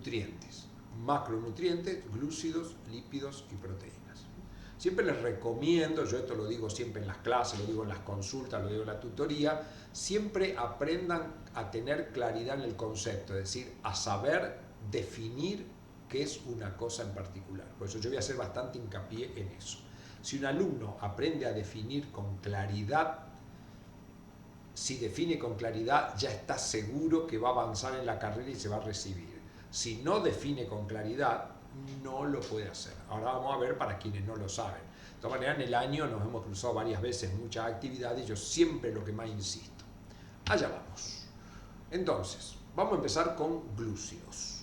nutrientes, macronutrientes, glúcidos, lípidos y proteínas. Siempre les recomiendo, yo esto lo digo siempre en las clases, lo digo en las consultas, lo digo en la tutoría, siempre aprendan a tener claridad en el concepto, es decir, a saber definir qué es una cosa en particular. Por eso yo voy a hacer bastante hincapié en eso. Si un alumno aprende a definir con claridad, si define con claridad, ya está seguro que va a avanzar en la carrera y se va a recibir. Si no define con claridad, no lo puede hacer. Ahora vamos a ver para quienes no lo saben. De todas maneras, en el año nos hemos cruzado varias veces en muchas actividades y yo siempre lo que más insisto. Allá vamos. Entonces, vamos a empezar con glúcidos.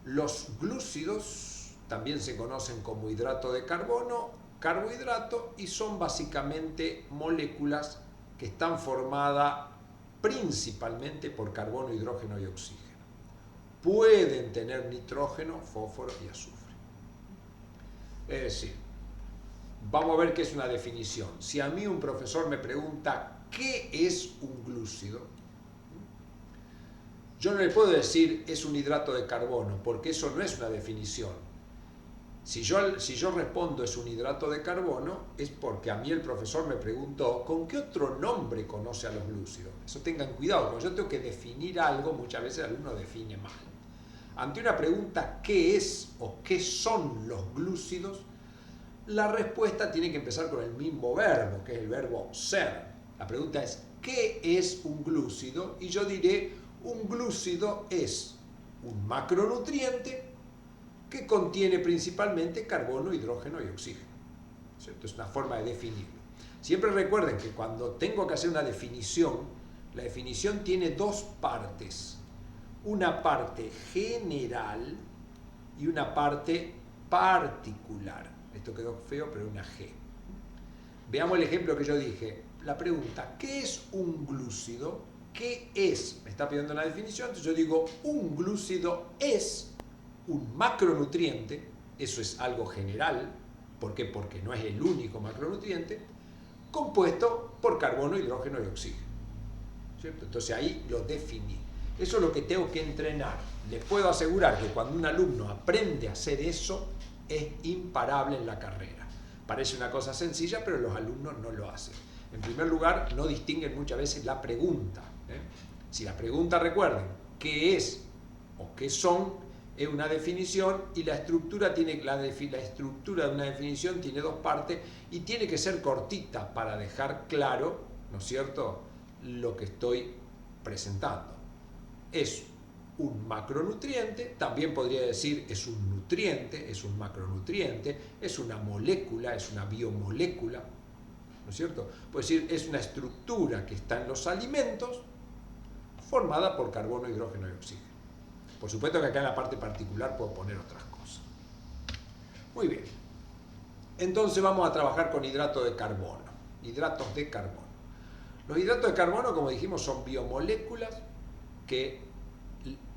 Los glúcidos también se conocen como hidrato de carbono, carbohidrato, y son básicamente moléculas que están formadas principalmente por carbono, hidrógeno y oxígeno. Pueden tener nitrógeno, fósforo y azufre. Es decir, vamos a ver qué es una definición. Si a mí un profesor me pregunta ¿qué es un glúcido? Yo no le puedo decir es un hidrato de carbono, porque eso no es una definición. Si yo respondo es un hidrato de carbono, es porque a mí el profesor me preguntó ¿con qué otro nombre conoce a los glúcidos? Eso tengan cuidado, cuando yo tengo que definir algo, muchas veces el alumno define mal. Ante una pregunta ¿qué es o qué son los glúcidos? La respuesta tiene que empezar con el mismo verbo, que es el verbo ser. La pregunta es ¿qué es un glúcido? Y yo diré un glúcido es un macronutriente que contiene principalmente carbono, hidrógeno y oxígeno. ¿Cierto? Es una forma de definirlo. Siempre recuerden que cuando tengo que hacer una definición, la definición tiene dos partes. Una parte general y una parte particular. Esto quedó feo, pero una G. Veamos el ejemplo que yo dije. La pregunta, ¿qué es un glúcido? ¿Qué es? Me está pidiendo una definición, entonces yo digo, un glúcido es un macronutriente, eso es algo general, ¿por qué? Porque no es el único macronutriente, compuesto por carbono, hidrógeno y oxígeno. ¿Cierto? Entonces ahí lo definí. Eso es lo que tengo que entrenar. Les puedo asegurar que cuando un alumno aprende a hacer eso, es imparable en la carrera. Parece una cosa sencilla, pero los alumnos no lo hacen. En primer lugar, no distinguen muchas veces la pregunta. Si la pregunta, recuerden, ¿qué es o qué son? Es una definición y la estructura la estructura de una definición tiene dos partes y tiene que ser cortita para dejar claro, ¿no es cierto?, lo que estoy presentando. Es un macronutriente, también podría decir es un nutriente, es un macronutriente, es una molécula, es una biomolécula, ¿no es cierto? Puede decir es una estructura que está en los alimentos formada por carbono, hidrógeno y oxígeno. Por supuesto que acá en la parte particular puedo poner otras cosas. Muy bien. Entonces vamos a trabajar con hidratos de carbono. Hidratos de carbono. Los hidratos de carbono, como dijimos, son biomoléculas que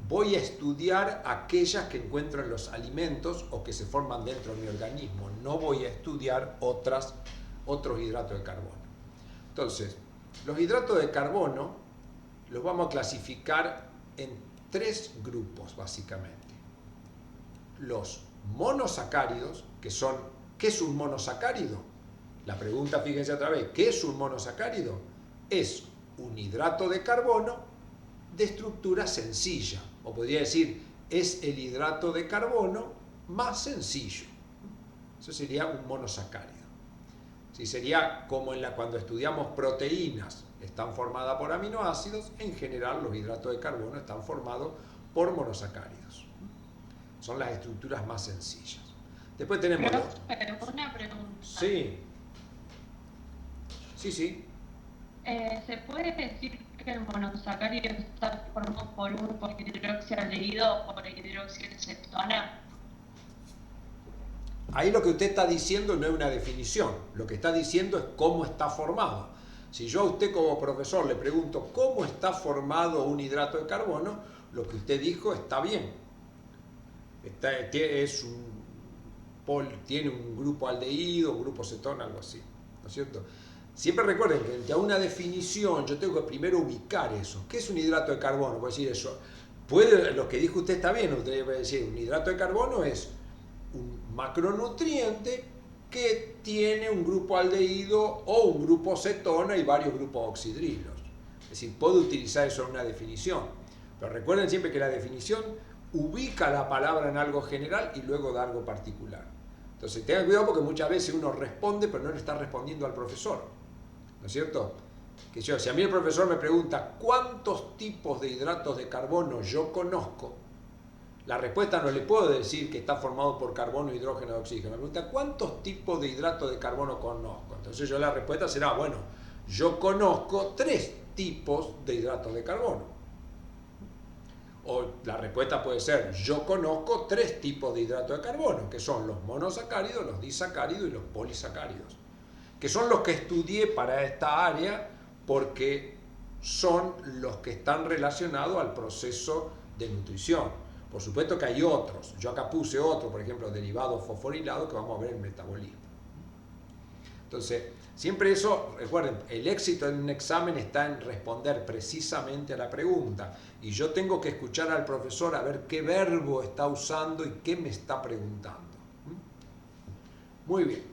voy a estudiar aquellas que encuentro en los alimentos o que se forman dentro de mi organismo. No voy a estudiar otros hidratos de carbono. Entonces, los hidratos de carbono los vamos a clasificar en tres grupos, básicamente. Los monosacáridos, que son, ¿qué es un monosacárido? La pregunta, fíjense otra vez, ¿qué es un monosacárido? Es un hidrato de carbono de estructura sencilla, o podría decir, es el hidrato de carbono más sencillo. Eso sería un monosacárido. Sí, sería como cuando estudiamos proteínas, están formadas por aminoácidos, en general los hidratos de carbono están formados por monosacáridos. Son las estructuras más sencillas. Después tenemos... Una pregunta. Sí. ¿Se puede decir que el monosacárido está formado por un hidroxialdehído o por hidroxilcetona? Ahí lo que usted está diciendo no es una definición. Lo que está diciendo es cómo está formado. Si yo a usted como profesor le pregunto cómo está formado un hidrato de carbono, lo que usted dijo está bien. Tiene un grupo aldehído, un grupo cetona, algo así, ¿no es cierto? Siempre recuerden que ante una definición yo tengo que primero ubicar eso. ¿Qué es un hidrato de carbono? Puedo decir eso. lo que dijo usted está bien, usted puede decir, un hidrato de carbono es un macronutriente que tiene un grupo aldehído o un grupo cetona y varios grupos oxidrilos. Es decir, puedo utilizar eso en una definición, pero recuerden siempre que la definición ubica la palabra en algo general y luego da algo particular. Entonces tengan cuidado porque muchas veces uno responde pero no le está respondiendo al profesor, ¿no es cierto? Que si a mí el profesor me pregunta ¿cuántos tipos de hidratos de carbono yo conozco? La respuesta no le puedo decir que está formado por carbono, hidrógeno y oxígeno. Me pregunta ¿cuántos tipos de hidratos de carbono conozco? Entonces yo la respuesta será, bueno, yo conozco 3 tipos de hidratos de carbono. O la respuesta puede ser, yo conozco 3 tipos de hidratos de carbono, que son los monosacáridos, los disacáridos y los polisacáridos, que son los que estudié para esta área porque son los que están relacionados al proceso de nutrición. Por supuesto que hay otros, yo acá puse otro, por ejemplo, derivado fosforilado, que vamos a ver en metabolismo. Entonces, siempre eso, recuerden, el éxito en un examen está en responder precisamente a la pregunta. Y yo tengo que escuchar al profesor a ver qué verbo está usando y qué me está preguntando. Muy bien.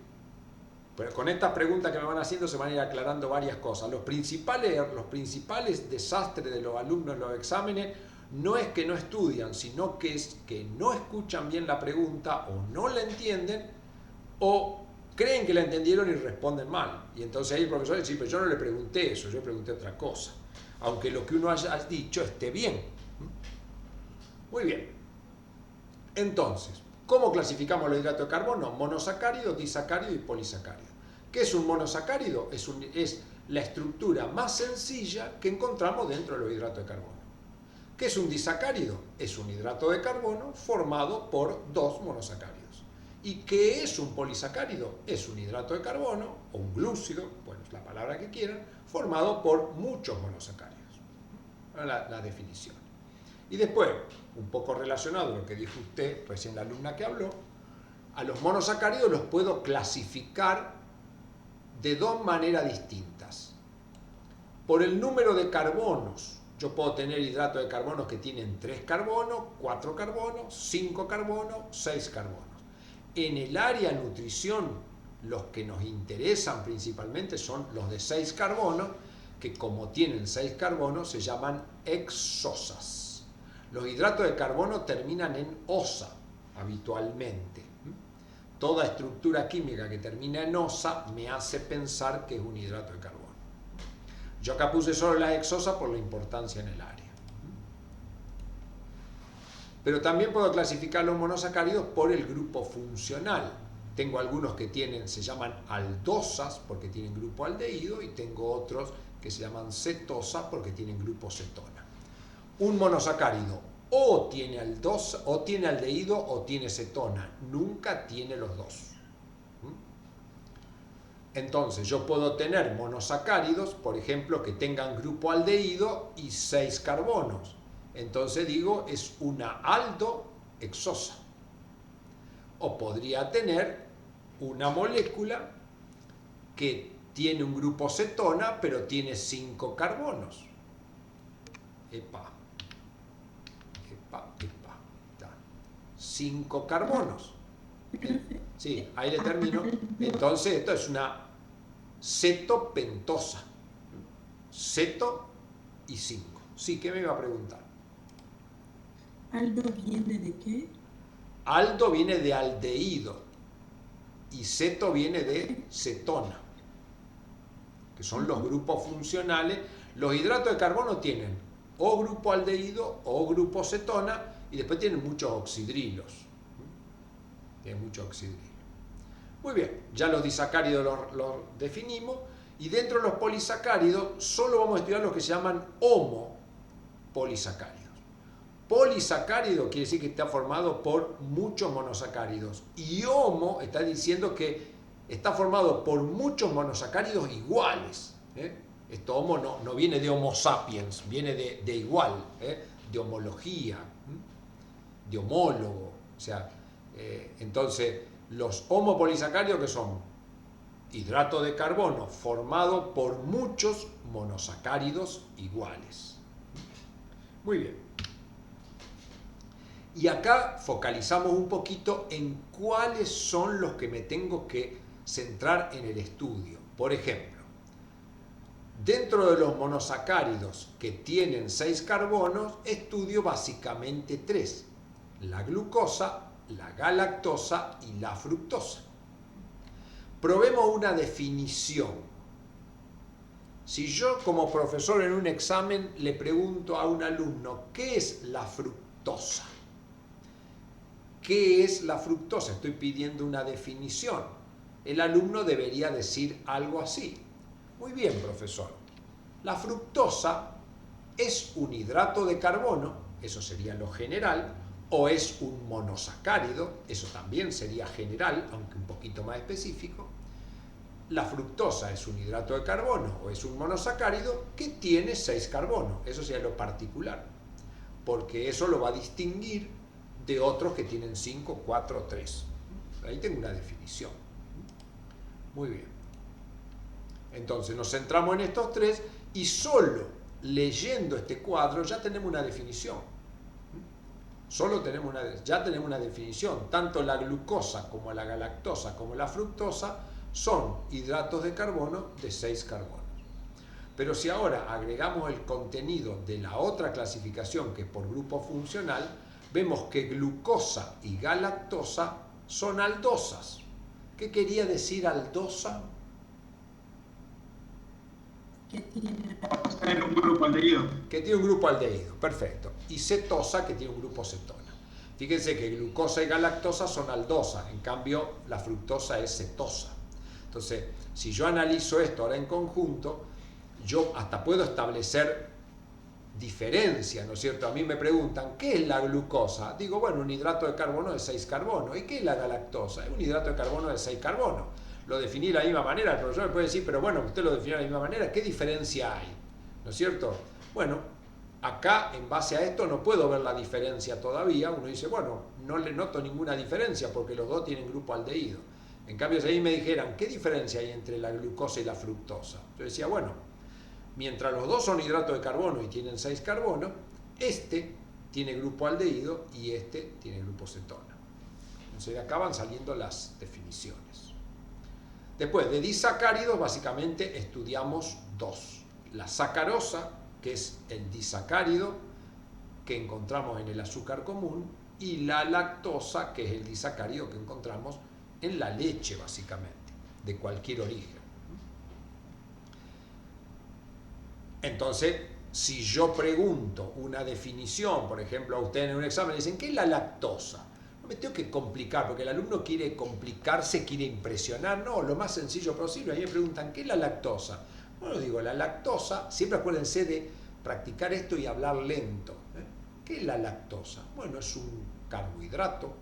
Pero con estas preguntas que me van haciendo se van a ir aclarando varias cosas. Los principales desastres de los alumnos en los exámenes no es que no estudian, sino que es que no escuchan bien la pregunta o no la entienden o creen que la entendieron y responden mal. Y entonces ahí el profesor dice, pero yo no le pregunté eso, yo le pregunté otra cosa. Aunque lo que uno haya dicho esté bien. Muy bien. Entonces, ¿cómo clasificamos los hidratos de carbono? Monosacárido, disacárido y polisacárido. ¿Qué es un monosacárido? Es la estructura más sencilla que encontramos dentro de los hidratos de carbono. ¿Qué es un disacárido? Es un hidrato de carbono formado por 2 monosacáridos. ¿Y qué es un polisacárido? Es un hidrato de carbono o un glúcido, bueno, es la palabra que quieran, formado por muchos monosacáridos. La definición. Y después, un poco relacionado a lo que dijo usted, recién la alumna que habló, a los monosacáridos los puedo clasificar de 2 maneras distintas. Por el número de carbonos. Yo puedo tener hidratos de carbono que tienen 3 carbonos, 4 carbonos, 5 carbonos, 6 carbonos. En el área nutrición, los que nos interesan principalmente son los de 6 carbonos, que como tienen 6 carbonos se llaman exosas. Los hidratos de carbono terminan en osa habitualmente. Toda estructura química que termina en osa me hace pensar que es un hidrato de carbono. Yo acá puse solo las exosas por la importancia en el área. Pero también puedo clasificar los monosacáridos por el grupo funcional. Tengo algunos que se llaman aldosas porque tienen grupo aldehído y tengo otros que se llaman cetosas porque tienen grupo cetona. Un monosacárido o tiene aldosa, o tiene aldehído o tiene cetona, nunca tiene los dos. Entonces yo puedo tener monosacáridos, por ejemplo, que tengan grupo aldehído y 6 carbonos. Entonces digo, es una aldoexosa. O podría tener una molécula que tiene un grupo cetona, pero tiene 5 carbonos. Epa. 5 carbonos. Sí, ahí le termino. Entonces esto es una cetopentosa. Ceto y 5. Sí, ¿qué me iba a preguntar? ¿Aldo viene de qué? Aldo viene de aldehído y ceto viene de cetona, que son los grupos funcionales. Los hidratos de carbono tienen o grupo aldehído o grupo cetona y después tienen muchos oxidrilos. Tienen muchos oxidrilos. Muy bien, ya los disacáridos los definimos y dentro de los polisacáridos solo vamos a estudiar los que se llaman homopolisacáridos. Polisacárido quiere decir que está formado por muchos monosacáridos y homo está diciendo que está formado por muchos monosacáridos iguales. Esto homo no viene de homo sapiens, viene de igual, de homología, de homólogo. O sea, entonces los homopolisacáridos que son hidrato de carbono formado por muchos monosacáridos iguales. Muy bien. Y acá focalizamos un poquito en cuáles son los que me tengo que centrar en el estudio. Por ejemplo, dentro de los monosacáridos que tienen 6 carbonos, estudio básicamente 3. La glucosa, la galactosa y la fructosa. Probemos una definición. Si yo como profesor en un examen le pregunto a un alumno, ¿qué es la fructosa? ¿Qué es la fructosa? Estoy pidiendo una definición. El alumno debería decir algo así. Muy bien, profesor. La fructosa es un hidrato de carbono, eso sería lo general, o es un monosacárido, eso también sería general, aunque un poquito más específico. La fructosa es un hidrato de carbono o es un monosacárido que tiene 6 carbonos, eso sería lo particular, porque eso lo va a distinguir de otros que tienen 5, 4 o 3. Ahí tengo una definición. Muy bien. Entonces nos centramos en estos 3 y solo leyendo este cuadro ya tenemos una definición. Ya tenemos una definición. Tanto la glucosa como la galactosa como la fructosa son hidratos de carbono de 6 carbonos. Pero si ahora agregamos el contenido de la otra clasificación, que es por grupo funcional, vemos que glucosa y galactosa son aldosas. ¿Qué quería decir aldosa? Que tiene un grupo aldehído. Que tiene un grupo aldehído, perfecto. Y cetosa, que tiene un grupo cetona. Fíjense que glucosa y galactosa son aldosas, en cambio la fructosa es cetosa. Entonces, si yo analizo esto ahora en conjunto, yo hasta puedo establecer diferencia, ¿no es cierto? A mí me preguntan, ¿qué es la glucosa? Digo, bueno, un hidrato de carbono de 6 carbonos. ¿Y qué es la galactosa? Es un hidrato de carbono de 6 carbonos. Lo definí de la misma manera, el profesor me puede decir, pero bueno, usted lo definió de la misma manera, ¿qué diferencia hay? ¿No es cierto? Bueno, acá, en base a esto, no puedo ver la diferencia todavía. Uno dice, bueno, no le noto ninguna diferencia porque los dos tienen grupo aldehído. En cambio, si ahí me dijeran, ¿qué diferencia hay entre la glucosa y la fructosa? Yo decía, bueno, mientras los dos son hidratos de carbono y tienen 6 carbonos, este tiene grupo aldehído y este tiene grupo cetona. Entonces, de acá van saliendo las definiciones. Después, de disacáridos, básicamente estudiamos 2. La sacarosa, que es el disacárido que encontramos en el azúcar común, y la lactosa, que es el disacárido que encontramos en la leche, básicamente, de cualquier origen. Entonces, si yo pregunto una definición, por ejemplo, a ustedes en un examen dicen, ¿qué es la lactosa? No me tengo que complicar, porque el alumno quiere complicarse, quiere impresionar. No, lo más sencillo posible. A mí me preguntan, ¿qué es la lactosa? Bueno, digo, la lactosa, siempre acuérdense de practicar esto y hablar lento. ¿Qué es la lactosa? Bueno, es un carbohidrato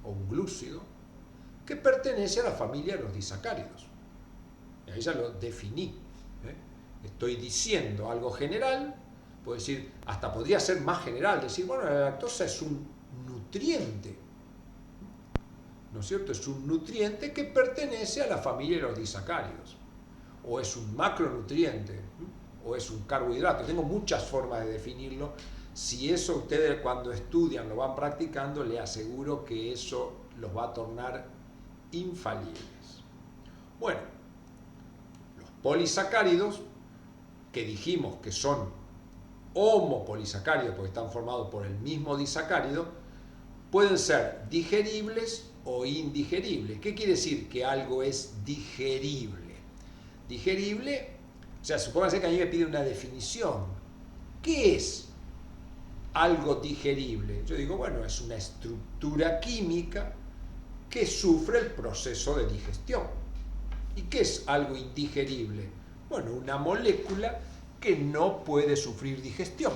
o un glúcido que pertenece a la familia de los disacáridos. Y ahí ya lo definí. Estoy diciendo algo general, puedo decir, hasta podría ser más general, decir, bueno, la lactosa es un nutriente, ¿no es cierto? Es un nutriente que pertenece a la familia de los disacáridos, o es un macronutriente, o es un carbohidrato. Tengo muchas formas de definirlo. Si eso ustedes cuando estudian lo van practicando, les aseguro que eso los va a tornar infalibles. Bueno, los polisacáridos, que dijimos que son homopolisacáridos porque están formados por el mismo disacárido, pueden ser digeribles o indigeribles. ¿Qué quiere decir que algo es digerible? Digerible, o sea, supóngase que a mí me pide una definición. ¿Qué es algo digerible? Yo digo, bueno, es una estructura química que sufre el proceso de digestión. ¿Y qué es algo indigerible? Bueno, una molécula que no puede sufrir digestión.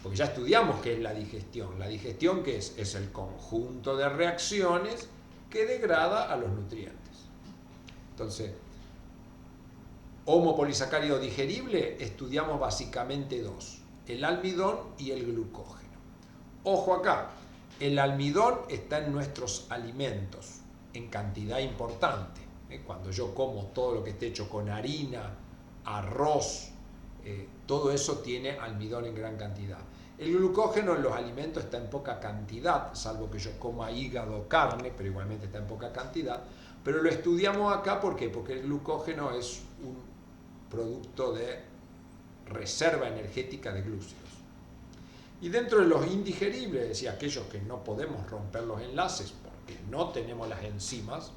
Porque ya estudiamos qué es la digestión. La digestión, ¿qué es? Es el conjunto de reacciones que degrada a los nutrientes. Entonces, homopolisacárido digerible estudiamos básicamente 2. El almidón y el glucógeno. Ojo acá, el almidón está en nuestros alimentos en cantidad importante. Cuando yo como todo lo que esté hecho con harina, arroz, todo eso tiene almidón en gran cantidad. El glucógeno en los alimentos está en poca cantidad, salvo que yo coma hígado o carne, pero igualmente está en poca cantidad. Pero lo estudiamos acá, ¿por qué? Porque el glucógeno es un producto de reserva energética de glúcidos. Y dentro de los indigeribles, es decir, aquellos que no podemos romper los enlaces porque no tenemos las enzimas,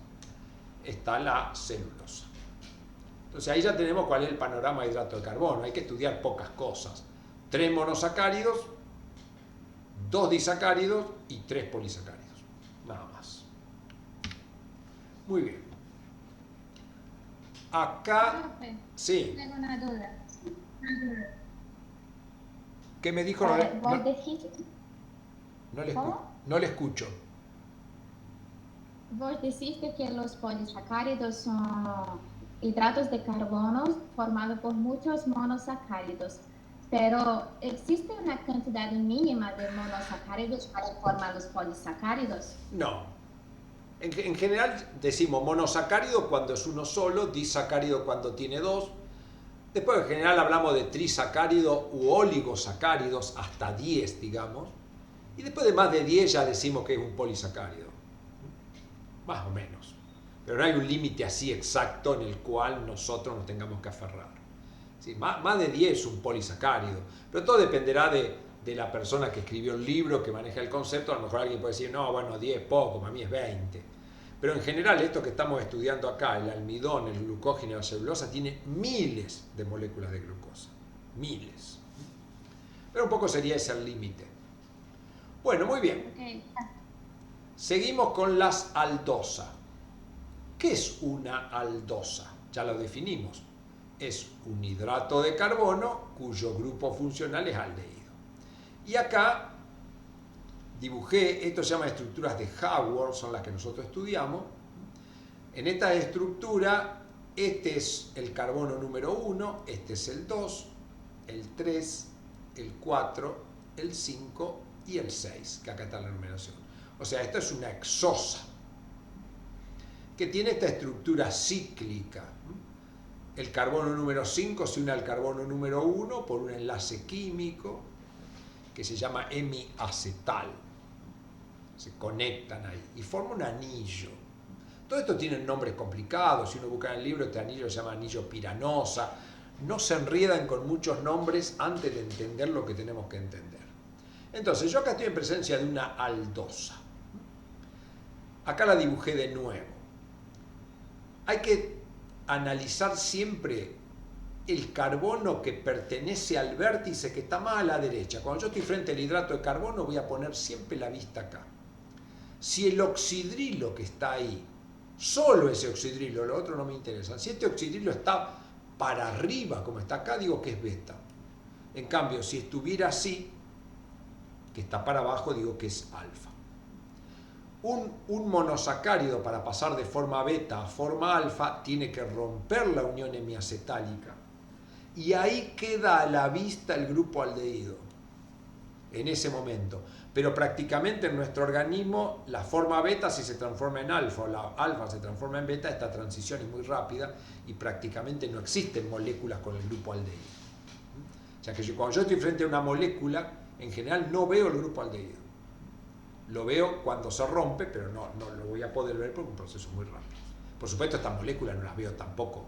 está la celulosa. Entonces ahí ya tenemos cuál es el panorama de hidrato de carbono. Hay que estudiar pocas cosas. 3 monosacáridos, 2 disacáridos y 3 polisacáridos. Nada más. Muy bien. Acá, Profe, sí. tengo una duda. ¿Qué me dijo? Vos dijiste, ¿cómo? No le escucho. Vos dijiste que los polisacáridos son hidratos de carbono formados por muchos monosacáridos, pero ¿existe una cantidad mínima de monosacáridos para formar los polisacáridos? No. En general decimos monosacárido cuando es uno solo, disacárido cuando tiene 2. Después en general hablamos de trisacárido u oligosacáridos, hasta 10, digamos. Y después de más de 10 ya decimos que es un polisacárido. Más o menos. Pero no hay un límite así exacto en el cual nosotros nos tengamos que aferrar. Sí, más de 10 es un polisacárido. Pero todo dependerá de la persona que escribió el libro, que maneja el concepto. A lo mejor alguien puede decir, no, bueno, 10 es poco, para mí es 20. Pero en general esto que estamos estudiando acá, el almidón, el glucógeno y la celulosa, tiene miles de moléculas de glucosa. Miles. Pero un poco sería ese el límite. Bueno, muy bien. Okay. Seguimos con las aldosas. ¿Qué es una aldosa? Ya lo definimos. Es un hidrato de carbono cuyo grupo funcional es aldehído. Y acá dibujé, esto se llama estructuras de Haworth, son las que nosotros estudiamos. En esta estructura, este es el carbono número 1, este es el 2, el 3, el 4, el 5 y el 6, que acá está la numeración. O sea, esto es una hexosa, que tiene esta estructura cíclica. El carbono número 5 se une al carbono número 1 por un enlace químico que se llama hemiacetal. Se conectan ahí y forma un anillo. Todo esto tiene nombres complicados. Si uno busca en el libro, este anillo se llama anillo piranosa. No se enriedan con muchos nombres antes de entender lo que tenemos que entender. Entonces, yo acá estoy en presencia de una aldosa. Acá la dibujé de nuevo. Hay que analizar siempre el carbono que pertenece al vértice que está más a la derecha. Cuando yo estoy frente al hidrato de carbono, voy a poner siempre la vista acá. Si el oxidrilo que está ahí, solo ese oxidrilo, lo otro no me interesa. Si este oxidrilo está para arriba, como está acá, digo que es beta. En cambio, si estuviera así, que está para abajo, digo que es alfa. Un monosacárido, para pasar de forma beta a forma alfa, tiene que romper la unión hemiacetálica. Y ahí queda a la vista el grupo aldehído, en ese momento. Pero prácticamente en nuestro organismo la forma beta si se transforma en alfa o la alfa se transforma en beta, esta transición es muy rápida y prácticamente no existen moléculas con el grupo aldehído. O sea que cuando yo estoy frente a una molécula, en general no veo el grupo aldehído. Lo veo cuando se rompe, pero no lo voy a poder ver porque es un proceso muy rápido. Por supuesto, estas moléculas no las veo tampoco.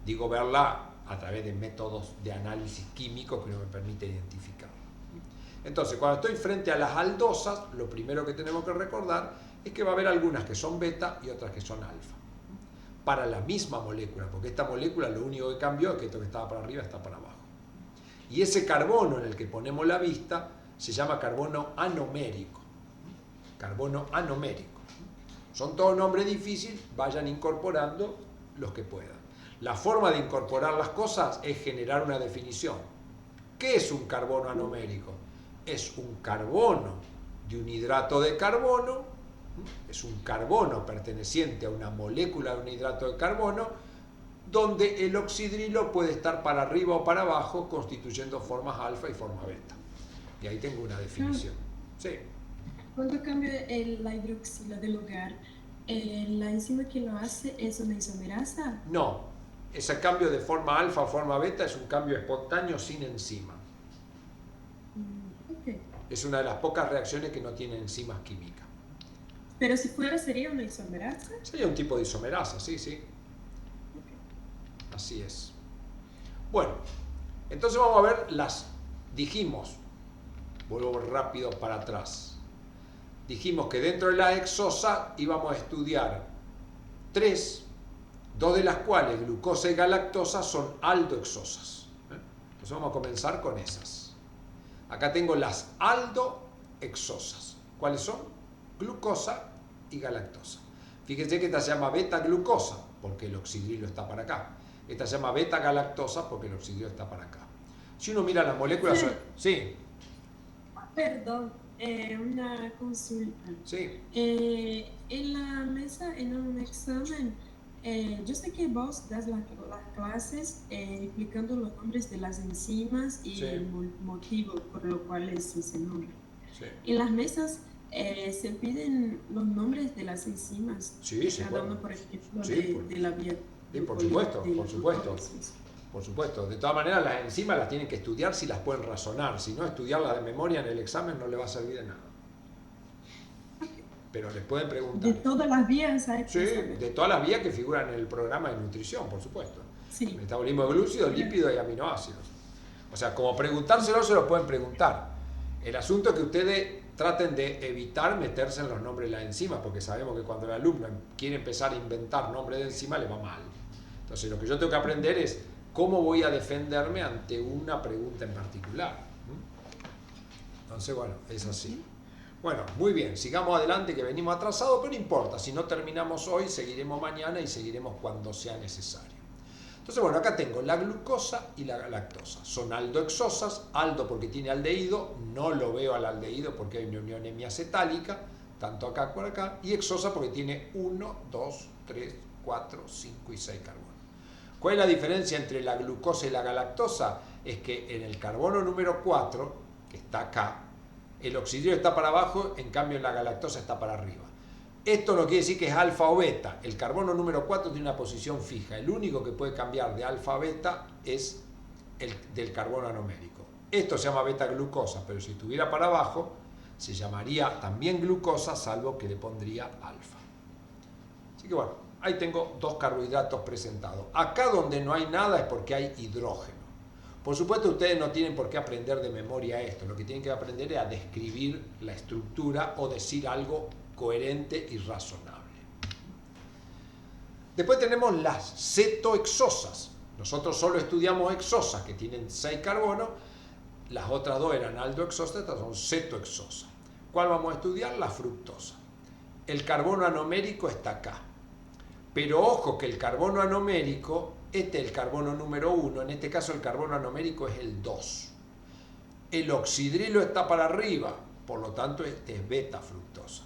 Digo verla a través de métodos de análisis químicos que no me permiten identificar. Entonces, cuando estoy frente a las aldosas, lo primero que tenemos que recordar es que va a haber algunas que son beta y otras que son alfa. Para la misma molécula, porque esta molécula lo único que cambió es que esto que estaba para arriba está para abajo. Y ese carbono en el que ponemos la vista se llama carbono anomérico. Carbono anomérico. Son todos nombres difíciles, vayan incorporando los que puedan. La forma de incorporar las cosas es generar una definición. ¿Qué es un carbono anomérico? Es un carbono de un hidrato de carbono, es un carbono perteneciente a una molécula de un hidrato de carbono, donde el oxidrilo puede estar para arriba o para abajo, constituyendo formas alfa y forma beta. Y ahí tengo una definición. Sí. Cuando cambia la hidroxila de lugar, la enzima que lo hace es una isomerasa. No, ese cambio de forma alfa a forma beta es un cambio espontáneo sin enzima. Ok. Es una de las pocas reacciones que no tienen enzimas químicas. Pero si fuera, ¿sería una isomerasa? Sería un tipo de isomerasa, sí, sí. Así es. Bueno, entonces vamos a ver dijimos, vuelvo rápido para atrás, dijimos que dentro de la exosa íbamos a estudiar dos de las cuales, glucosa y galactosa, son aldoexosas. Entonces vamos a comenzar con esas. Acá tengo las aldoexosas. ¿Cuáles son? Glucosa y galactosa. Fíjense que esta se llama beta-glucosa, porque el oxidrilo está para acá. Esta se llama beta-galactosa, porque el oxidrilo está para acá. Si uno mira las moléculas... Sí. Perdón, una consulta. Sí. En la mesa, en un examen, yo sé que vos das las clases explicando los nombres de las enzimas y Sí. el motivo por lo cual es ese nombre. Sí. En las mesas se piden los nombres de las enzimas. Sí, sí, Cada bueno. uno, por ejemplo, Sí, de la vía. Sí, por supuesto, por supuesto. Por supuesto. De todas maneras, las enzimas las tienen que estudiar si las pueden razonar. Si no, estudiarlas de memoria en el examen no le va a servir de nada. Pero les pueden preguntar. De todas las vías hay que Sí, saber. de todas las vías que figuran en el programa de nutrición, por supuesto. Sí. Metabolismo de glúcidos, lípidos y aminoácidos. O sea, como preguntárselo, se lo pueden preguntar. El asunto es que ustedes traten de evitar meterse en los nombres de las enzimas, porque sabemos que cuando el alumno quiere empezar a inventar nombres de enzima le va mal. Entonces, lo que yo tengo que aprender es cómo voy a defenderme ante una pregunta en particular. Entonces, bueno, es así. Bueno, muy bien, sigamos adelante que venimos atrasados, pero no importa, si no terminamos hoy, seguiremos mañana y seguiremos cuando sea necesario. Entonces, bueno, acá tengo la glucosa y la galactosa. Son aldoexosas, aldo porque tiene aldehído, no lo veo al aldehído porque hay una unión hemiacetálica, tanto acá como acá, y exosa porque tiene 1, 2, 3, 4, 5 y 6 carbonos. ¿Cuál es la diferencia entre la glucosa y la galactosa? Es que en el carbono número 4, que está acá, el oxidrilo está para abajo, en cambio en la galactosa está para arriba. Esto no quiere decir que es alfa o beta. El carbono número 4 tiene una posición fija. El único que puede cambiar de alfa a beta es el del carbono anomérico. Esto se llama beta-glucosa, pero si estuviera para abajo, se llamaría también glucosa, salvo que le pondría alfa. Así que bueno, ahí tengo dos carbohidratos presentados. Acá donde no hay nada es porque hay hidrógeno. Por supuesto, ustedes no tienen por qué aprender de memoria esto. Lo que tienen que aprender es a describir la estructura o decir algo coherente y razonable. Después tenemos las cetoexosas. Nosotros solo estudiamos exosas, que tienen 6 carbonos. Las otras dos eran aldoexosas, estas son cetoexosas. ¿Cuál vamos a estudiar? La fructosa. El carbono anomérico está acá. Pero ojo que el carbono anomérico, este es el carbono número 1, en este caso el carbono anomérico es el 2. El oxidrilo está para arriba, por lo tanto este es beta-fructosa.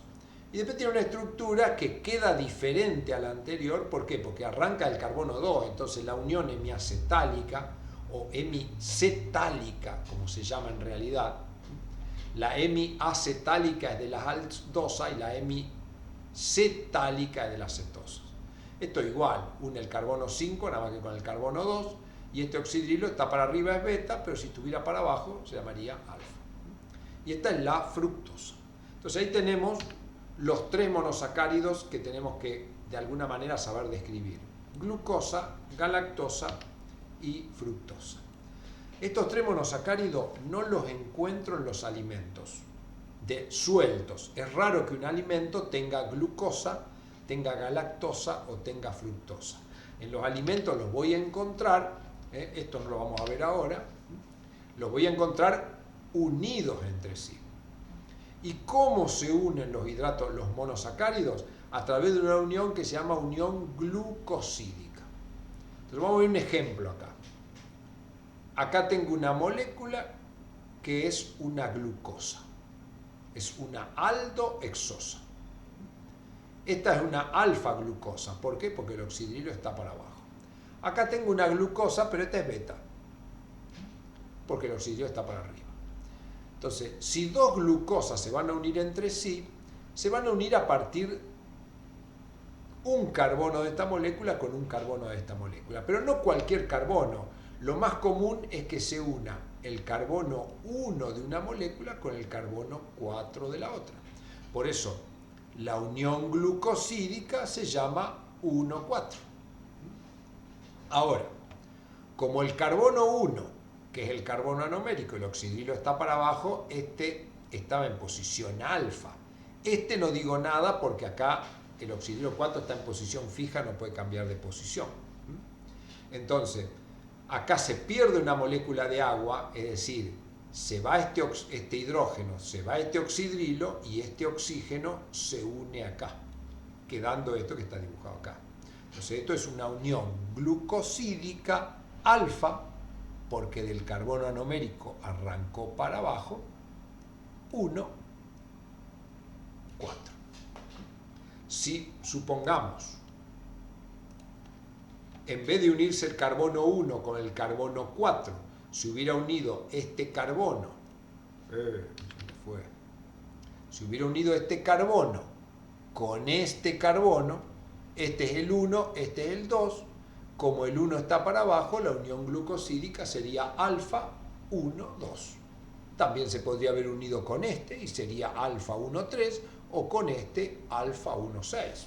Y después tiene una estructura que queda diferente a la anterior. ¿Por qué? Porque arranca el carbono 2, entonces la unión hemiacetálica o hemicetálica, como se llama en realidad, la hemiacetálica es de las aldosas y la hemicetálica es de las cetosas. Esto es igual, une el carbono 5 nada más que con el carbono 2 y este oxidrilo está para arriba es beta, pero si estuviera para abajo se llamaría alfa. Y esta es la fructosa. Entonces ahí tenemos los 3 monosacáridos que tenemos que de alguna manera saber describir: glucosa, galactosa y fructosa. Estos 3 monosacáridos no los encuentro en los alimentos sueltos. Es raro que un alimento tenga glucosa, tenga galactosa o tenga fructosa. En los alimentos los voy a encontrar, esto no lo vamos a ver ahora, los voy a encontrar unidos entre sí. ¿Y cómo se unen los hidratos, los monosacáridos? A través de una unión que se llama unión glucosídica. Entonces vamos a ver un ejemplo acá. Acá tengo una molécula que es una glucosa. Es una aldoexosa. Esta es una alfa-glucosa. ¿Por qué? Porque el oxidrilo está para abajo. Acá tengo una glucosa, pero esta es beta. Porque el oxidrilo está para arriba. Entonces, si dos glucosas se van a unir entre sí, se van a unir a partir un carbono de esta molécula con un carbono de esta molécula. Pero no cualquier carbono. Lo más común es que se una el carbono 1 de una molécula con el carbono 4 de la otra. Por eso, la unión glucosídica se llama 1,4. Ahora, como el carbono 1, que es el carbono anomérico, el oxidrilo está para abajo, este estaba en posición alfa. Este no digo nada porque acá el oxidrilo 4 está en posición fija, no puede cambiar de posición. Entonces, acá se pierde una molécula de agua, es decir, se va este hidrógeno, se va este oxidrilo y este oxígeno se une acá, quedando esto que está dibujado acá. Entonces, esto es una unión glucosídica alfa, porque del carbono anomérico arrancó para abajo, 1, 4. Si supongamos, en vez de unirse el carbono 1 con el carbono 4, se hubiera unido este carbono, se hubiera unido este carbono con este carbono, este es el 1, este es el 2, como el 1 está para abajo, la unión glucosídica sería alfa 1, 2. También se podría haber unido con este y sería alfa 1, 3 o con este alfa 1, 6.